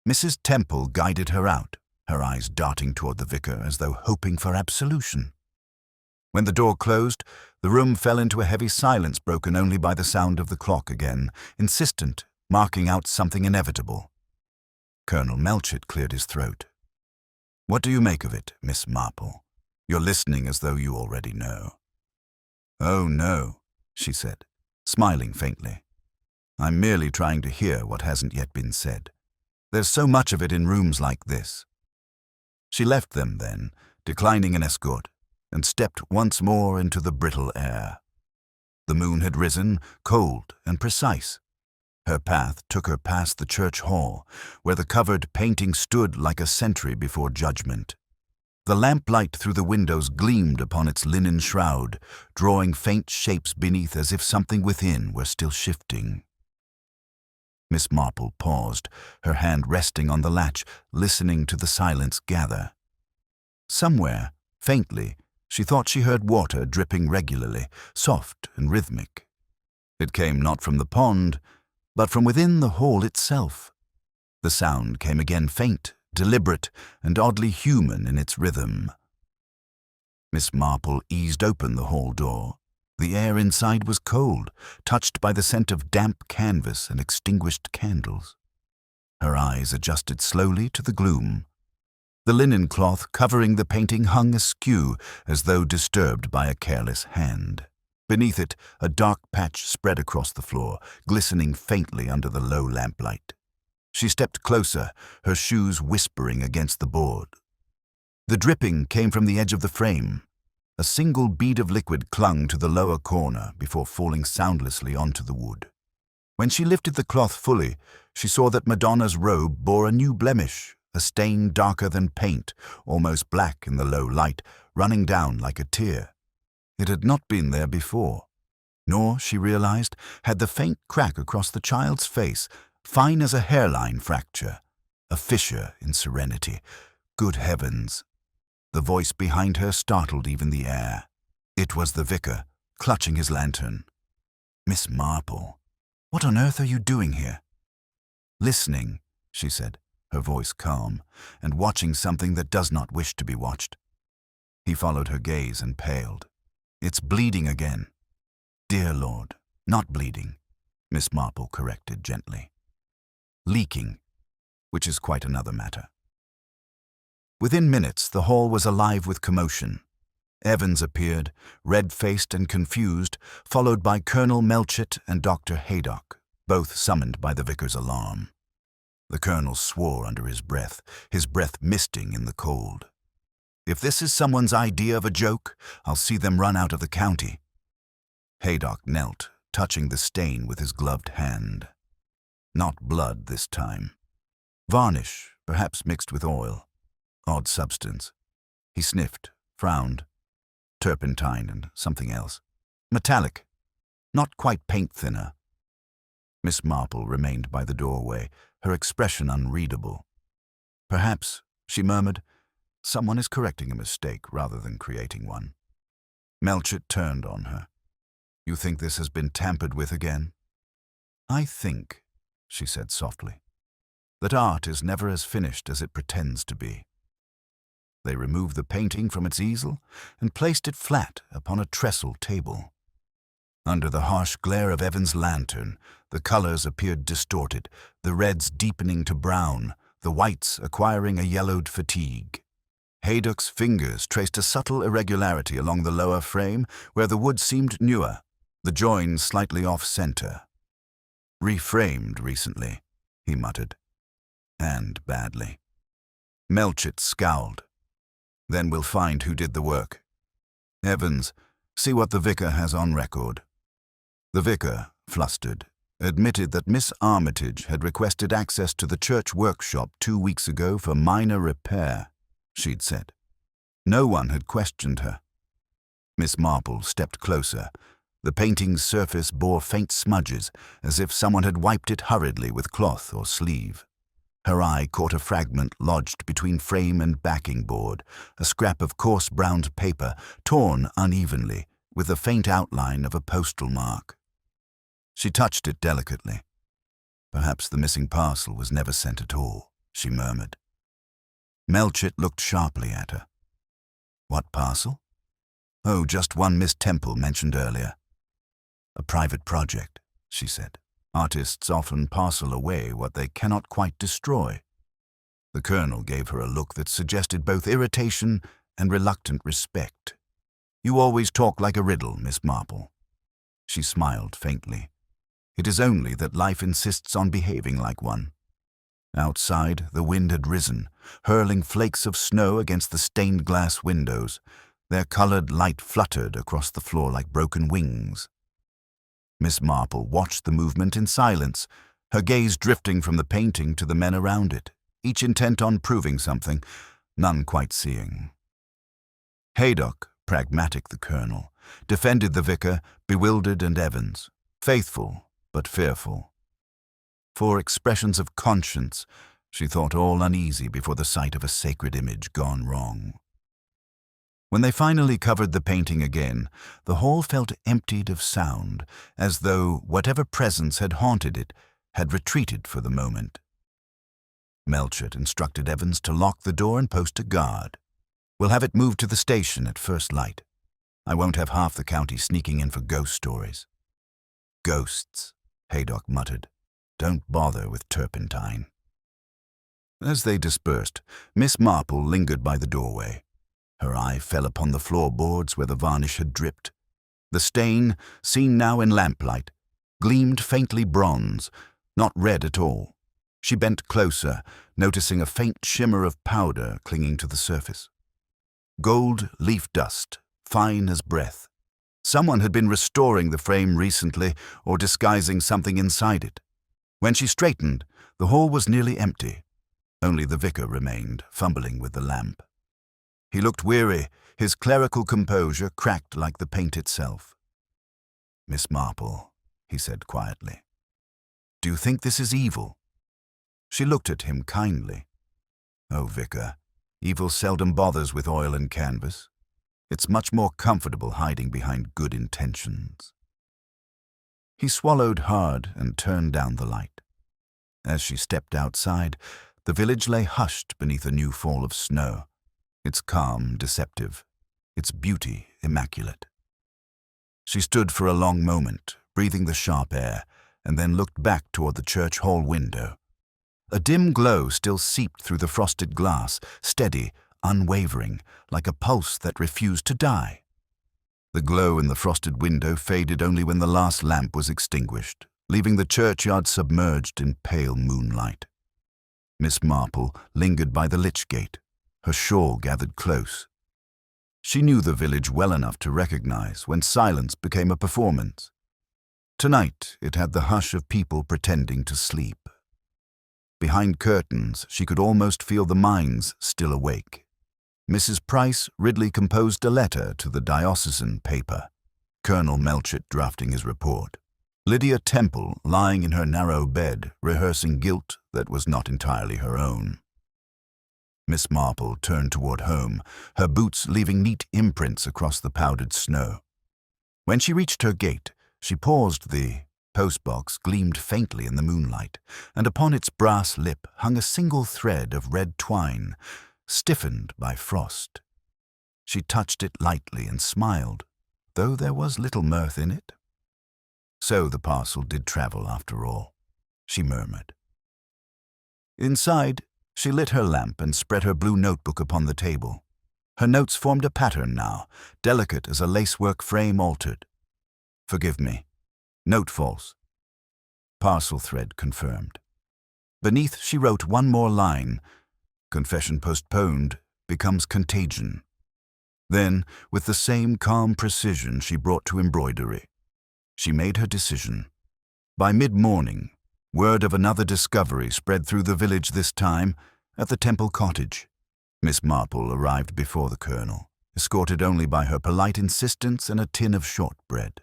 Mrs. Temple guided her out, her eyes darting toward the vicar as though hoping for absolution. When the door closed, the room fell into a heavy silence broken only by the sound of the clock again, insistent, marking out something inevitable. Colonel Melchett cleared his throat. "What do you make of it, Miss Marple? You're listening as though you already know." "Oh, no," she said, smiling faintly. "I'm merely trying to hear what hasn't yet been said. There's so much of it in rooms like this." She left them then, declining an escort, and stepped once more into the brittle air. The moon had risen, cold and precise. Her path took her past the church hall, where the covered painting stood like a sentry before judgment. The lamplight through the windows gleamed upon its linen shroud, drawing faint shapes beneath as if something within were still shifting. Miss Marple paused, her hand resting on the latch, listening to the silence gather. Somewhere, faintly, she thought she heard water dripping regularly, soft and rhythmic. It came not from the pond, but from within the hall itself. The sound came again faint, deliberate, and oddly human in its rhythm. Miss Marple eased open the hall door. The air inside was cold, touched by the scent of damp canvas and extinguished candles. Her eyes adjusted slowly to the gloom. The linen cloth covering the painting hung askew, as though disturbed by a careless hand. Beneath it, a dark patch spread across the floor, glistening faintly under the low lamplight. She stepped closer, her shoes whispering against the board. The dripping came from the edge of the frame. A single bead of liquid clung to the lower corner before falling soundlessly onto the wood. When she lifted the cloth fully, she saw that Madonna's robe bore a new blemish, a stain darker than paint, almost black in the low light, running down like a tear. It had not been there before, nor, she realized, had the faint crack across the child's face, fine as a hairline fracture, a fissure in serenity. Good heavens! The voice behind her startled even the air. It was the vicar, clutching his lantern. "Miss Marple, what on earth are you doing here?" "Listening," she said, her voice calm, "and watching something that does not wish to be watched." He followed her gaze and paled. "It's bleeding again." "Dear Lord, not bleeding," Miss Marple corrected gently. "Leaking, which is quite another matter." Within minutes, the hall was alive with commotion. Evans appeared, red-faced and confused, followed by Colonel Melchett and Dr. Haydock, both summoned by the vicar's alarm. The colonel swore under his breath misting in the cold. "If this is someone's idea of a joke, I'll see them run out of the county." Haydock knelt, touching the stain with his gloved hand. Not blood this time. Varnish, perhaps mixed with oil. Odd substance. He sniffed, frowned. Turpentine and something else. Metallic. Not quite paint thinner. Miss Marple remained by the doorway, her expression unreadable. "Perhaps," she murmured, "someone is correcting a mistake rather than creating one." Melchett turned on her. "You think this has been tampered with again?" "I think," she said softly, "that art is never as finished as it pretends to be." They removed the painting from its easel and placed it flat upon a trestle table. Under the harsh glare of Evan's lantern, the colors appeared distorted, the reds deepening to brown, the whites acquiring a yellowed fatigue. Haydock's fingers traced a subtle irregularity along the lower frame where the wood seemed newer, the joins slightly off-center. "Reframed recently," he muttered. "And badly." Melchett scowled. "Then we'll find who did the work. Evans, see what the vicar has on record." The vicar, flustered, admitted that Miss Armitage had requested access to the church workshop 2 weeks ago for minor repair, she'd said. No one had questioned her. Miss Marple stepped closer. The painting's surface bore faint smudges, as if someone had wiped it hurriedly with cloth or sleeve. Her eye caught a fragment lodged between frame and backing board, a scrap of coarse browned paper, torn unevenly, with the faint outline of a postal mark. She touched it delicately. Perhaps the missing parcel was never sent at all, she murmured. Melchett looked sharply at her. What parcel? Oh, just one Miss Temple mentioned earlier. A private project, she said. Artists often parcel away what they cannot quite destroy. The Colonel gave her a look that suggested both irritation and reluctant respect. You always talk like a riddle, Miss Marple. She smiled faintly. It is only that life insists on behaving like one. Outside, the wind had risen, hurling flakes of snow against the stained glass windows. Their colored light fluttered across the floor like broken wings. Miss Marple watched the movement in silence, her gaze drifting from the painting to the men around it, each intent on proving something, none quite seeing. Haydock, pragmatic the Colonel, defended the vicar, bewildered and Evans, faithful but fearful. For expressions of conscience, she thought all uneasy before the sight of a sacred image gone wrong. When they finally covered the painting again, the hall felt emptied of sound, as though whatever presence had haunted it had retreated for the moment. Melchett instructed Evans to lock the door and post a guard. We'll have it moved to the station at first light. I won't have half the county sneaking in for ghost stories. Ghosts, Haydock muttered. Don't bother with turpentine. As they dispersed, Miss Marple lingered by the doorway. Her eye fell upon the floorboards where the varnish had dripped. The stain, seen now in lamplight, gleamed faintly bronze, not red at all. She bent closer, noticing a faint shimmer of powder clinging to the surface. Gold leaf dust, fine as breath. Someone had been restoring the frame recently or disguising something inside it. When she straightened, the hall was nearly empty. Only the vicar remained, fumbling with the lamp. He looked weary, his clerical composure cracked like the paint itself. Miss Marple, he said quietly, do you think this is evil? She looked at him kindly. Oh, vicar, evil seldom bothers with oil and canvas. It's much more comfortable hiding behind good intentions. He swallowed hard and turned down the light. As she stepped outside, the village lay hushed beneath a new fall of snow, its calm deceptive, its beauty immaculate. She stood for a long moment, breathing the sharp air, and then looked back toward the church hall window. A dim glow still seeped through the frosted glass, steady, unwavering, like a pulse that refused to die. The glow in the frosted window faded only when the last lamp was extinguished, leaving the churchyard submerged in pale moonlight. Miss Marple lingered by the lich gate, her shawl gathered close. She knew the village well enough to recognize when silence became a performance. Tonight it had the hush of people pretending to sleep. Behind curtains, she could almost feel the minds still awake. Mrs. Price Ridley composed a letter to the diocesan paper, Colonel Melchett drafting his report. Lydia Temple lying in her narrow bed, rehearsing guilt that was not entirely her own. Miss Marple turned toward home, her boots leaving neat imprints across the powdered snow. When she reached her gate, she paused. The postbox gleamed faintly in the moonlight, and upon its brass lip hung a single thread of red twine, stiffened by frost. She touched it lightly and smiled, though there was little mirth in it. So the parcel did travel after all, she murmured. Inside, she lit her lamp and spread her blue notebook upon the table. Her notes formed a pattern now, delicate as a lacework frame altered. Forgive me. Note false. Parcel thread confirmed. Beneath she wrote one more line. Confession postponed becomes contagion. Then, with the same calm precision she brought to embroidery, she made her decision. By mid-morning, word of another discovery spread through the village, this time at the Temple cottage. Miss Marple arrived before the Colonel, escorted only by her polite insistence and a tin of shortbread.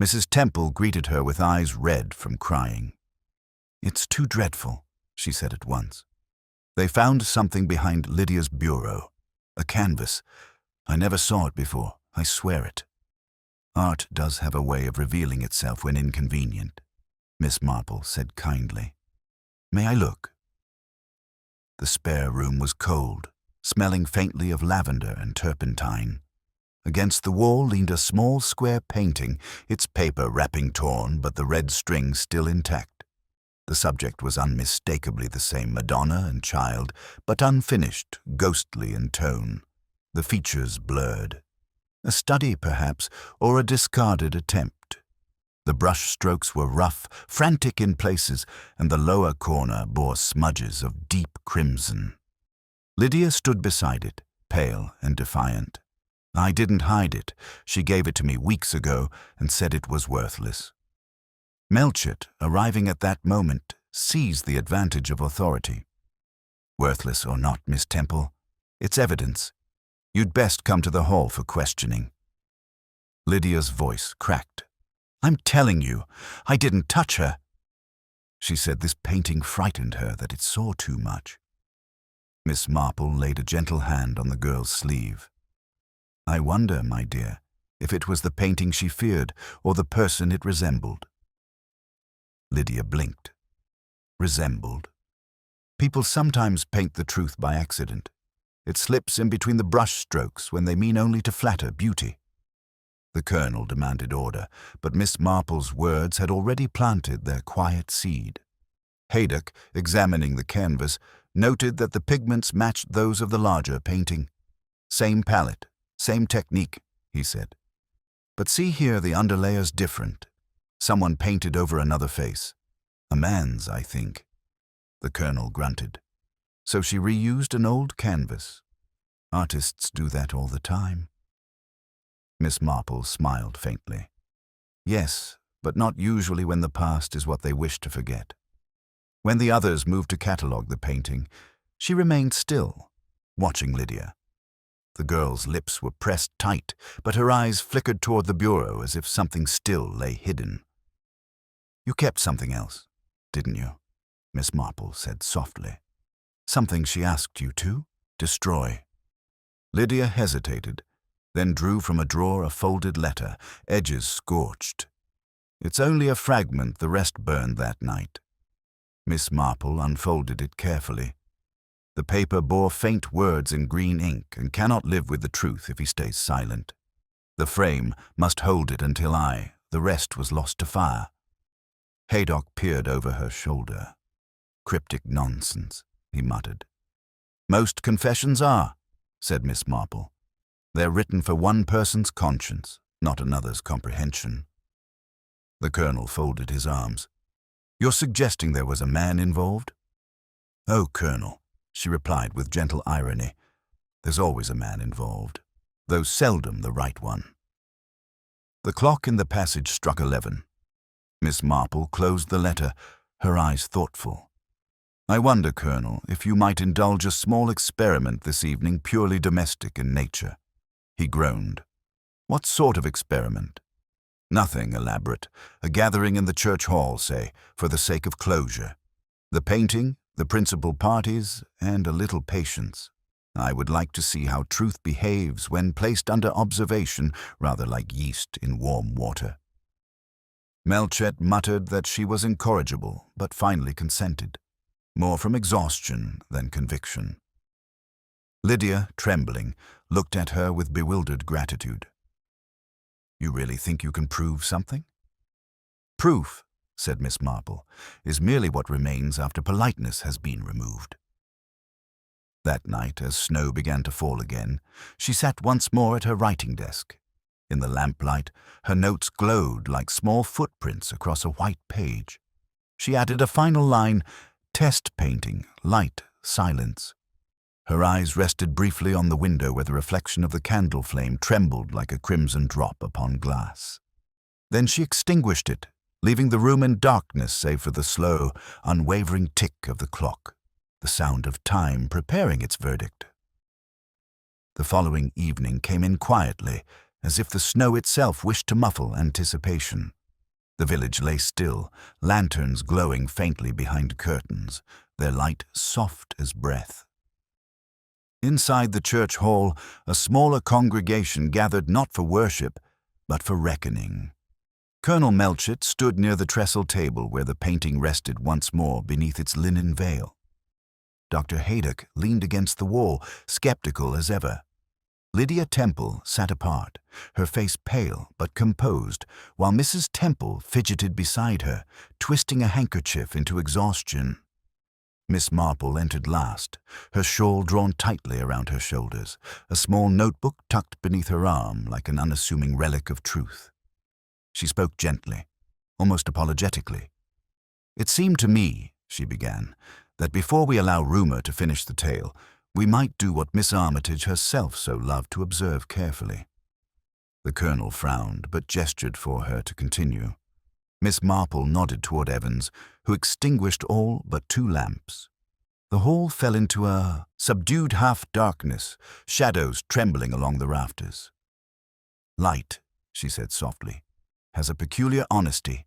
Mrs. Temple greeted her with eyes red from crying. It's too dreadful, she said at once. They found something behind Lydia's bureau, a canvas. I never saw it before, I swear it. Art does have a way of revealing itself when inconvenient. Miss Marple said kindly. "May I look?" The spare room was cold, smelling faintly of lavender and turpentine. Against the wall leaned a small square painting, its paper wrapping torn but the red string still intact. The subject was unmistakably the same Madonna and Child, but unfinished, ghostly in tone, the features blurred. A study, perhaps, or a discarded attempt. The brushstrokes were rough, frantic in places, and the lower corner bore smudges of deep crimson. Lydia stood beside it, pale and defiant. "I didn't hide it. She gave it to me weeks ago and said it was worthless." Melchett, arriving at that moment, seized the advantage of authority. "Worthless or not, Miss Temple, it's evidence. You'd best come to the hall for questioning." Lydia's voice cracked. "I'm telling you, I didn't touch her." She said this painting frightened her, that it saw too much. Miss Marple laid a gentle hand on the girl's sleeve. "I wonder, my dear, if it was the painting she feared or the person it resembled." Lydia blinked. Resembled. People sometimes paint the truth by accident. It slips in between the brush strokes when they mean only to flatter beauty. The colonel demanded order, but Miss Marple's words had already planted their quiet seed. Haydock, examining the canvas, noted that the pigments matched those of the larger painting. "Same palette, same technique," he said. "But see here, the underlayer's different. Someone painted over another face. A man's, I think." The colonel grunted. "So she reused an old canvas. Artists do that all the time." Miss Marple smiled faintly. "Yes, but not usually when the past is what they wish to forget." When the others moved to catalogue the painting, she remained still, watching Lydia. The girl's lips were pressed tight, but her eyes flickered toward the bureau as if something still lay hidden. "You kept something else, didn't you?" Miss Marple said softly. "Something she asked you to destroy." Lydia hesitated, then drew from a drawer a folded letter, edges scorched. "It's only a fragment, the rest burned that night." Miss Marple unfolded it carefully. The paper bore faint words in green ink and cannot live with the truth if he stays silent. The frame must hold it until the rest was lost to fire. Haydock peered over her shoulder. "Cryptic nonsense," he muttered. "Most confessions are," said Miss Marple. "They're written for one person's conscience, not another's comprehension." The colonel folded his arms. "You're suggesting there was a man involved?" "Oh, Colonel," she replied with gentle irony, "there's always a man involved, though seldom the right one." The clock in the passage struck 11. Miss Marple closed the letter, her eyes thoughtful. "I wonder, Colonel, if you might indulge a small experiment this evening, purely domestic in nature." He groaned. "What sort of experiment?" "Nothing elaborate. A gathering in the church hall, say, for the sake of closure. The painting, the principal parties, and a little patience. I would like to see how truth behaves when placed under observation, rather like yeast in warm water." Melchett muttered that she was incorrigible, but finally consented, more from exhaustion than conviction. Lydia, trembling, looked at her with bewildered gratitude. "You really think you can prove something?" "Proof," said Miss Marple, "is merely what remains after politeness has been removed." That night, as snow began to fall again, she sat once more at her writing desk. In the lamplight, her notes glowed like small footprints across a white page. She added a final line, "Test painting, light, silence." Her eyes rested briefly on the window where the reflection of the candle flame trembled like a crimson drop upon glass. Then she extinguished it, leaving the room in darkness save for the slow, unwavering tick of the clock, the sound of time preparing its verdict. The following evening came in quietly, as if the snow itself wished to muffle anticipation. The village lay still, lanterns glowing faintly behind curtains, their light soft as breath. Inside the church hall, a smaller congregation gathered not for worship, but for reckoning. Colonel Melchett stood near the trestle table where the painting rested once more beneath its linen veil. Dr. Haydock leaned against the wall, skeptical as ever. Lydia Temple sat apart, her face pale but composed, while Mrs. Temple fidgeted beside her, twisting a handkerchief into exhaustion. Miss Marple entered last, her shawl drawn tightly around her shoulders, a small notebook tucked beneath her arm like an unassuming relic of truth. She spoke gently, almost apologetically. "It seemed to me," she began, "that before we allow rumor to finish the tale, we might do what Miss Armitage herself so loved to observe carefully." The colonel frowned, but gestured for her to continue. Miss Marple nodded toward Evans, who extinguished all but 2 lamps. The hall fell into a subdued half-darkness, shadows trembling along the rafters. "Light," she said softly, "has a peculiar honesty.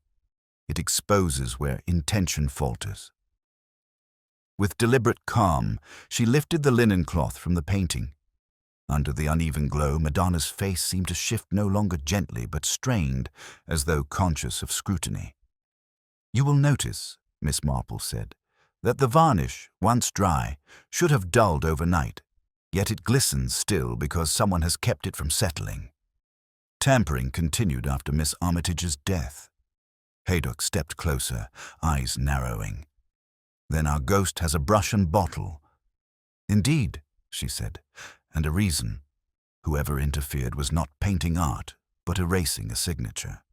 It exposes where intention falters." With deliberate calm, she lifted the linen cloth from the painting. Under the uneven glow, Madonna's face seemed to shift no longer gently but strained, as though conscious of scrutiny. "You will notice," Miss Marple said, "that the varnish, once dry, should have dulled overnight, yet it glistens still because someone has kept it from settling. Tampering continued after Miss Armitage's death." Haydock stepped closer, eyes narrowing. "Then our ghost has a brush and bottle." "Indeed," she said, "and a reason. Whoever interfered was not painting art, but erasing a signature."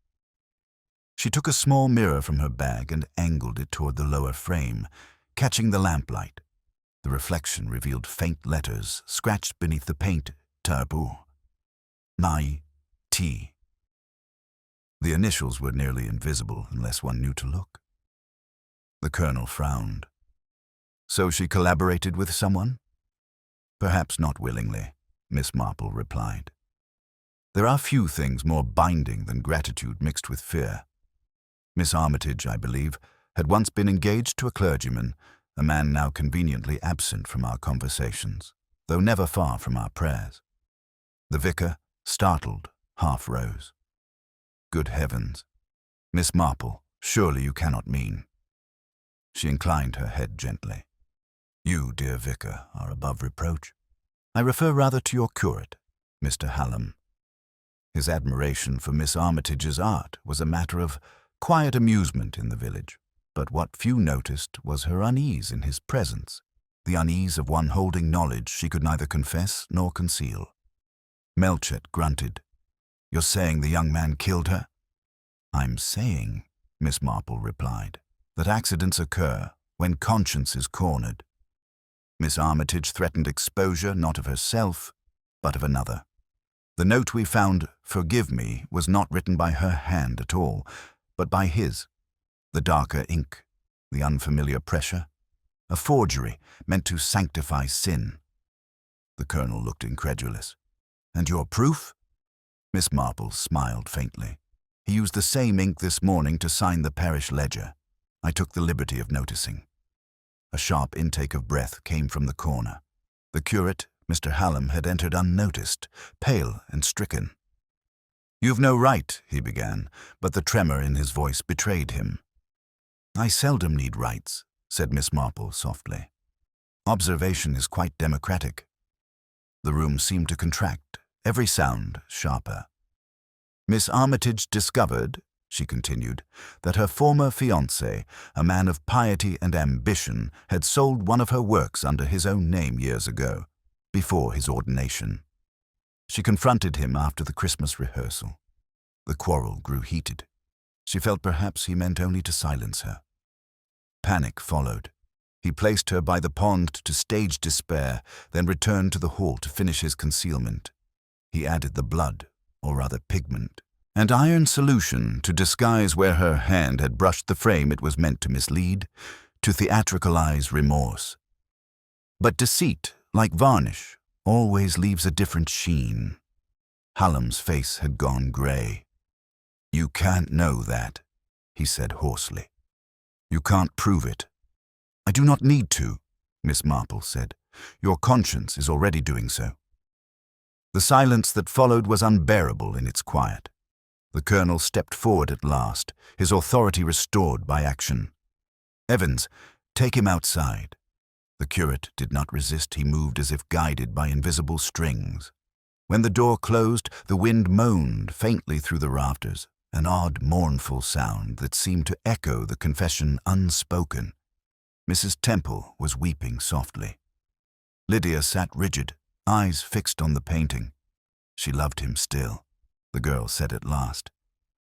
She took a small mirror from her bag and angled it toward the lower frame, catching the lamplight. The reflection revealed faint letters scratched beneath the paint, Taboo. Mai, T. The initials were nearly invisible unless one knew to look. The colonel frowned. "So she collaborated with someone?" "Perhaps not willingly," Miss Marple replied. "There are few things more binding than gratitude mixed with fear. Miss Armitage, I believe, had once been engaged to a clergyman, a man now conveniently absent from our conversations, though never far from our prayers." The vicar, startled, half rose. "Good heavens! Miss Marple, surely you cannot mean—" She inclined her head gently. "You, dear vicar, are above reproach. I refer rather to your curate, Mr. Hallam. His admiration for Miss Armitage's art was a matter of quiet amusement in the village, but what few noticed was her unease in his presence, the unease of one holding knowledge she could neither confess nor conceal." Melchett grunted. "You're saying the young man killed her?" "I'm saying," Miss Marple replied, "that accidents occur when conscience is cornered. Miss Armitage threatened exposure not of herself, but of another. The note we found, 'Forgive me,' was not written by her hand at all, but by his. The darker ink, the unfamiliar pressure, a forgery meant to sanctify sin." The colonel looked incredulous. "And your proof?" Miss Marple smiled faintly. "He used the same ink this morning to sign the parish ledger. I took the liberty of noticing." A sharp intake of breath came from the corner. The curate, Mr. Hallam, had entered unnoticed, pale and stricken. "You've no right," he began, but the tremor in his voice betrayed him. "I seldom need rights," said Miss Marple softly. "Observation is quite democratic." The room seemed to contract, every sound sharper. "Miss Armitage discovered," she continued, "that her former fiancé, a man of piety and ambition, had sold one of her works under his own name years ago, before his ordination. She confronted him after the Christmas rehearsal. The quarrel grew heated. She felt perhaps he meant only to silence her. Panic followed. He placed her by the pond to stage despair, then returned to the hall to finish his concealment. He added the blood, or rather pigment, and iron solution to disguise where her hand had brushed the frame it was meant to mislead, to theatricalize remorse. But deceit, like varnish, always leaves a different sheen. Hallam's face had gone gray. "You can't know that," he said hoarsely. "You can't prove it." "I do not need to," Miss Marple said. "Your conscience is already doing so." The silence that followed was unbearable in its quiet. The colonel stepped forward at last, his authority restored by action. "Evans, take him outside." The curate did not resist. He moved as if guided by invisible strings. When the door closed, the wind moaned faintly through the rafters, an odd, mournful sound that seemed to echo the confession unspoken. Mrs. Temple was weeping softly. Lydia sat rigid, eyes fixed on the painting. She loved him still, the girl said at last.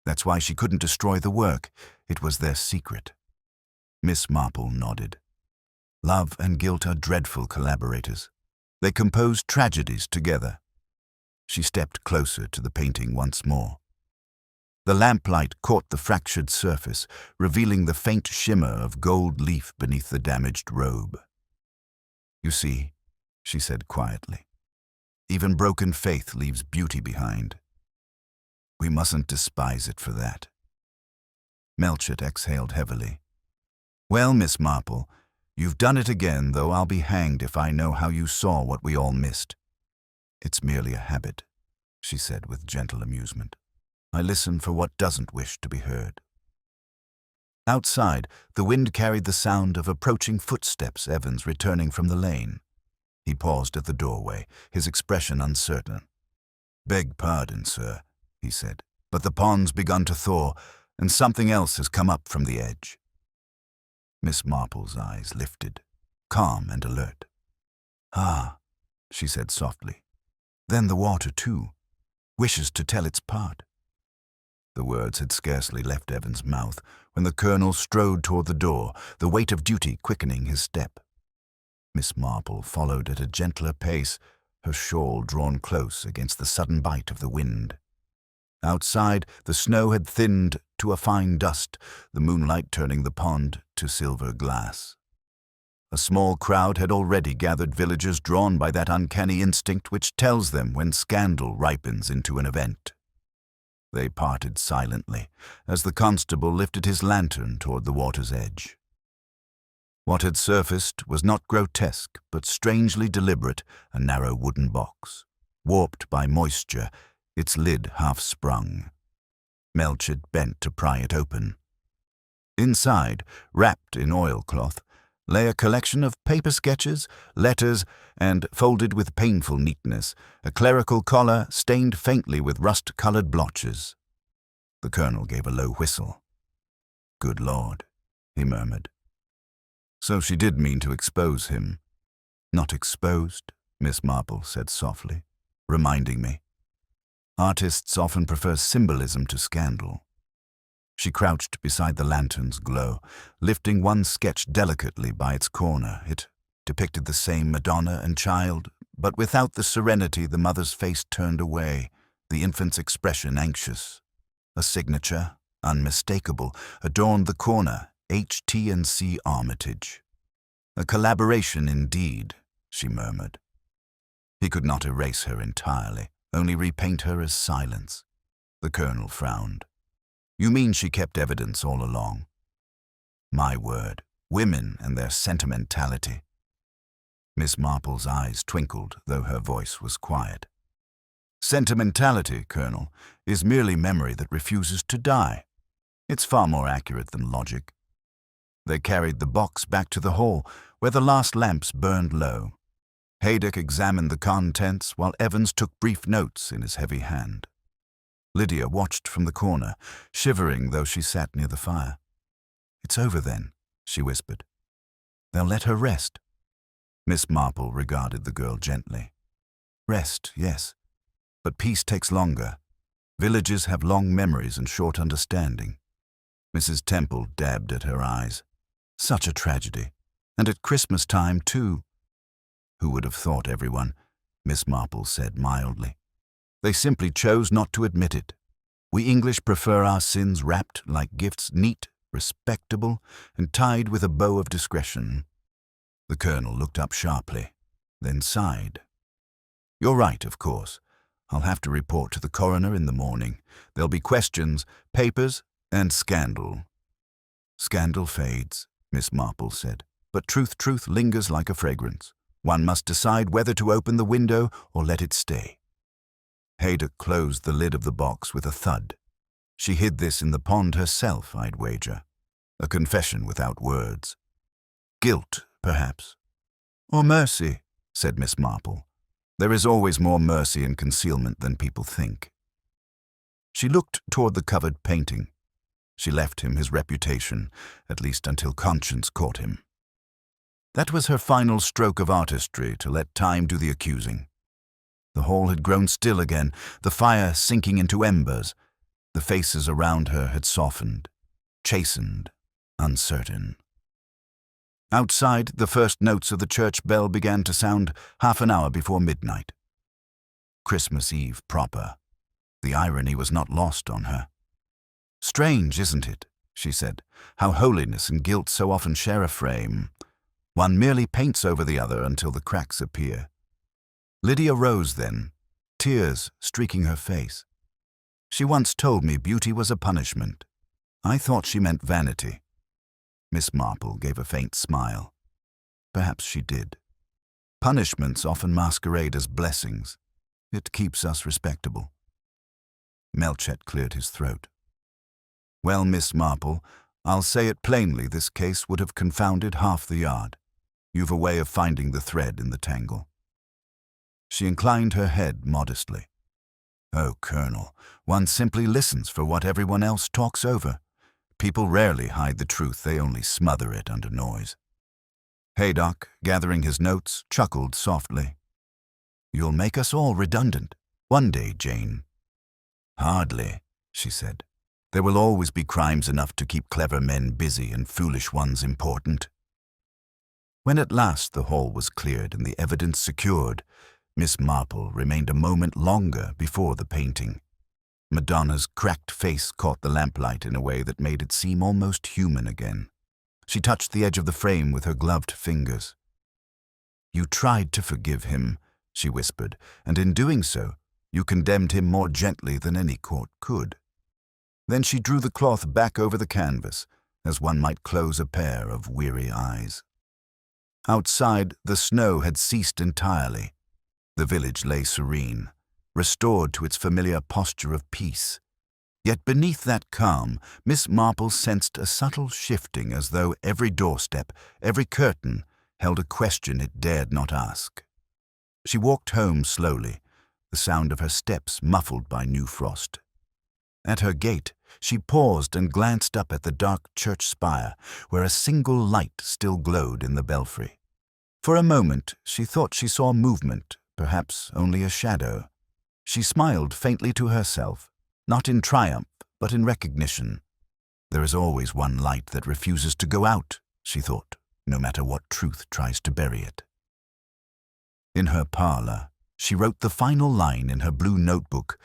That's why she couldn't destroy the work. It was their secret. Miss Marple nodded. Love and guilt are dreadful collaborators. They compose tragedies together. She stepped closer to the painting once more. The lamplight caught the fractured surface, revealing the faint shimmer of gold leaf beneath the damaged robe. "You see," she said quietly, "even broken faith leaves beauty behind. We mustn't despise it for that." Melchett exhaled heavily. "Well, Miss Marple, you've done it again, though I'll be hanged if I know how you saw what we all missed." "It's merely a habit," she said with gentle amusement. "I listen for what doesn't wish to be heard." Outside, the wind carried the sound of approaching footsteps, Evans returning from the lane. He paused at the doorway, his expression uncertain. "Beg pardon, sir," he said, "but the pond's begun to thaw, and something else has come up from the edge." Miss Marple's eyes lifted, calm and alert. "Ah," she said softly, "then the water, too, wishes to tell its part." The words had scarcely left Evan's mouth when the colonel strode toward the door, the weight of duty quickening his step. Miss Marple followed at a gentler pace, her shawl drawn close against the sudden bite of the wind. Outside, the snow had thinned to a fine dust, the moonlight turning the pond to silver glass. A small crowd had already gathered, villagers drawn by that uncanny instinct which tells them when scandal ripens into an event. They parted silently as the constable lifted his lantern toward the water's edge. What had surfaced was not grotesque, but strangely deliberate, a narrow wooden box. Warped by moisture, its lid half sprung. Melchett bent to pry it open. Inside, wrapped in oilcloth, lay a collection of paper sketches, letters, and, folded with painful neatness, a clerical collar stained faintly with rust-colored blotches. The colonel gave a low whistle. "Good Lord," he murmured. "So she did mean to expose him." "Not exposed," Miss Marple said softly, reminding me. "Artists often prefer symbolism to scandal." She crouched beside the lantern's glow, lifting one sketch delicately by its corner. It depicted the same Madonna and child, but without the serenity, the mother's face turned away, the infant's expression anxious. A signature, unmistakable, adorned the corner, H.T.&C. Armitage. "A collaboration indeed," she murmured. He could not erase her entirely, only repaint her as silence. The colonel frowned. "You mean she kept evidence all along?" "My word, women and their sentimentality." Miss Marple's eyes twinkled, though her voice was quiet. "Sentimentality, Colonel, is merely memory that refuses to die. It's far more accurate than logic." They carried the box back to the hall, where the last lamps burned low. Haydock examined the contents while Evans took brief notes in his heavy hand. Lydia watched from the corner, shivering though she sat near the fire. "It's over then," she whispered. "They'll let her rest." Miss Marple regarded the girl gently. "Rest, yes, but peace takes longer. Villages have long memories and short understanding." Mrs. Temple dabbed at her eyes. "Such a tragedy. And at Christmas time, too." "Who would have thought, everyone?" Miss Marple said mildly. "They simply chose not to admit it. We English prefer our sins wrapped like gifts, neat, respectable, and tied with a bow of discretion." The colonel looked up sharply, then sighed. "You're right, of course. I'll have to report to the coroner in the morning. There'll be questions, papers, and scandal." "Scandal fades," Miss Marple said, "but truth lingers like a fragrance. One must decide whether to open the window or let it stay." Haydock closed the lid of the box with a thud. She hid this in the pond herself, I'd wager. A confession without words. Guilt, perhaps. Or mercy, said Miss Marple. There is always more mercy in concealment than people think. She looked toward the covered painting. She left him his reputation, at least until conscience caught him. That was her final stroke of artistry, to let time do the accusing. The hall had grown still again, the fire sinking into embers. The faces around her had softened, chastened, uncertain. Outside, the first notes of the church bell began to sound half an hour before midnight. Christmas Eve proper. The irony was not lost on her. "Strange, isn't it?" she said, "how holiness and guilt so often share a frame. One merely paints over the other until the cracks appear." Lydia rose then, tears streaking her face. "She once told me beauty was a punishment. I thought she meant vanity." Miss Marple gave a faint smile. Perhaps she did. Punishments often masquerade as blessings. It keeps us respectable. Melchett cleared his throat. "Well, Miss Marple, I'll say it plainly, this case would have confounded half the yard. You've a way of finding the thread in the tangle." She inclined her head modestly. "Oh, Colonel, one simply listens for what everyone else talks over. People rarely hide the truth, they only smother it under noise." Haydock, gathering his notes, chuckled softly. "You'll make us all redundant. One day, Jane." "Hardly," she said. "There will always be crimes enough to keep clever men busy and foolish ones important." When at last the hall was cleared and the evidence secured, Miss Marple remained a moment longer before the painting. Madonna's cracked face caught the lamplight in a way that made it seem almost human again. She touched the edge of the frame with her gloved fingers. "You tried to forgive him," she whispered, "and in doing so, you condemned him more gently than any court could." Then she drew the cloth back over the canvas, as one might close a pair of weary eyes. Outside, the snow had ceased entirely. The village lay serene, restored to its familiar posture of peace. Yet beneath that calm, Miss Marple sensed a subtle shifting, as though every doorstep, every curtain, held a question it dared not ask. She walked home slowly, the sound of her steps muffled by new frost. At her gate, she paused and glanced up at the dark church spire, where a single light still glowed in the belfry. For a moment, she thought she saw movement, perhaps only a shadow. She smiled faintly to herself, not in triumph, but in recognition. There is always one light that refuses to go out, she thought, no matter what truth tries to bury it. In her parlor, she wrote the final line in her blue notebook,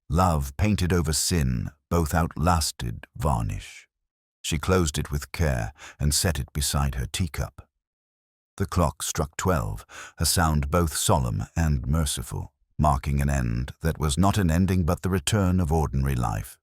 "Love painted over sin, both outlasted varnish." She closed it with care and set it beside her teacup. The clock struck 12, a sound both solemn and merciful, marking an end that was not an ending but the return of ordinary life.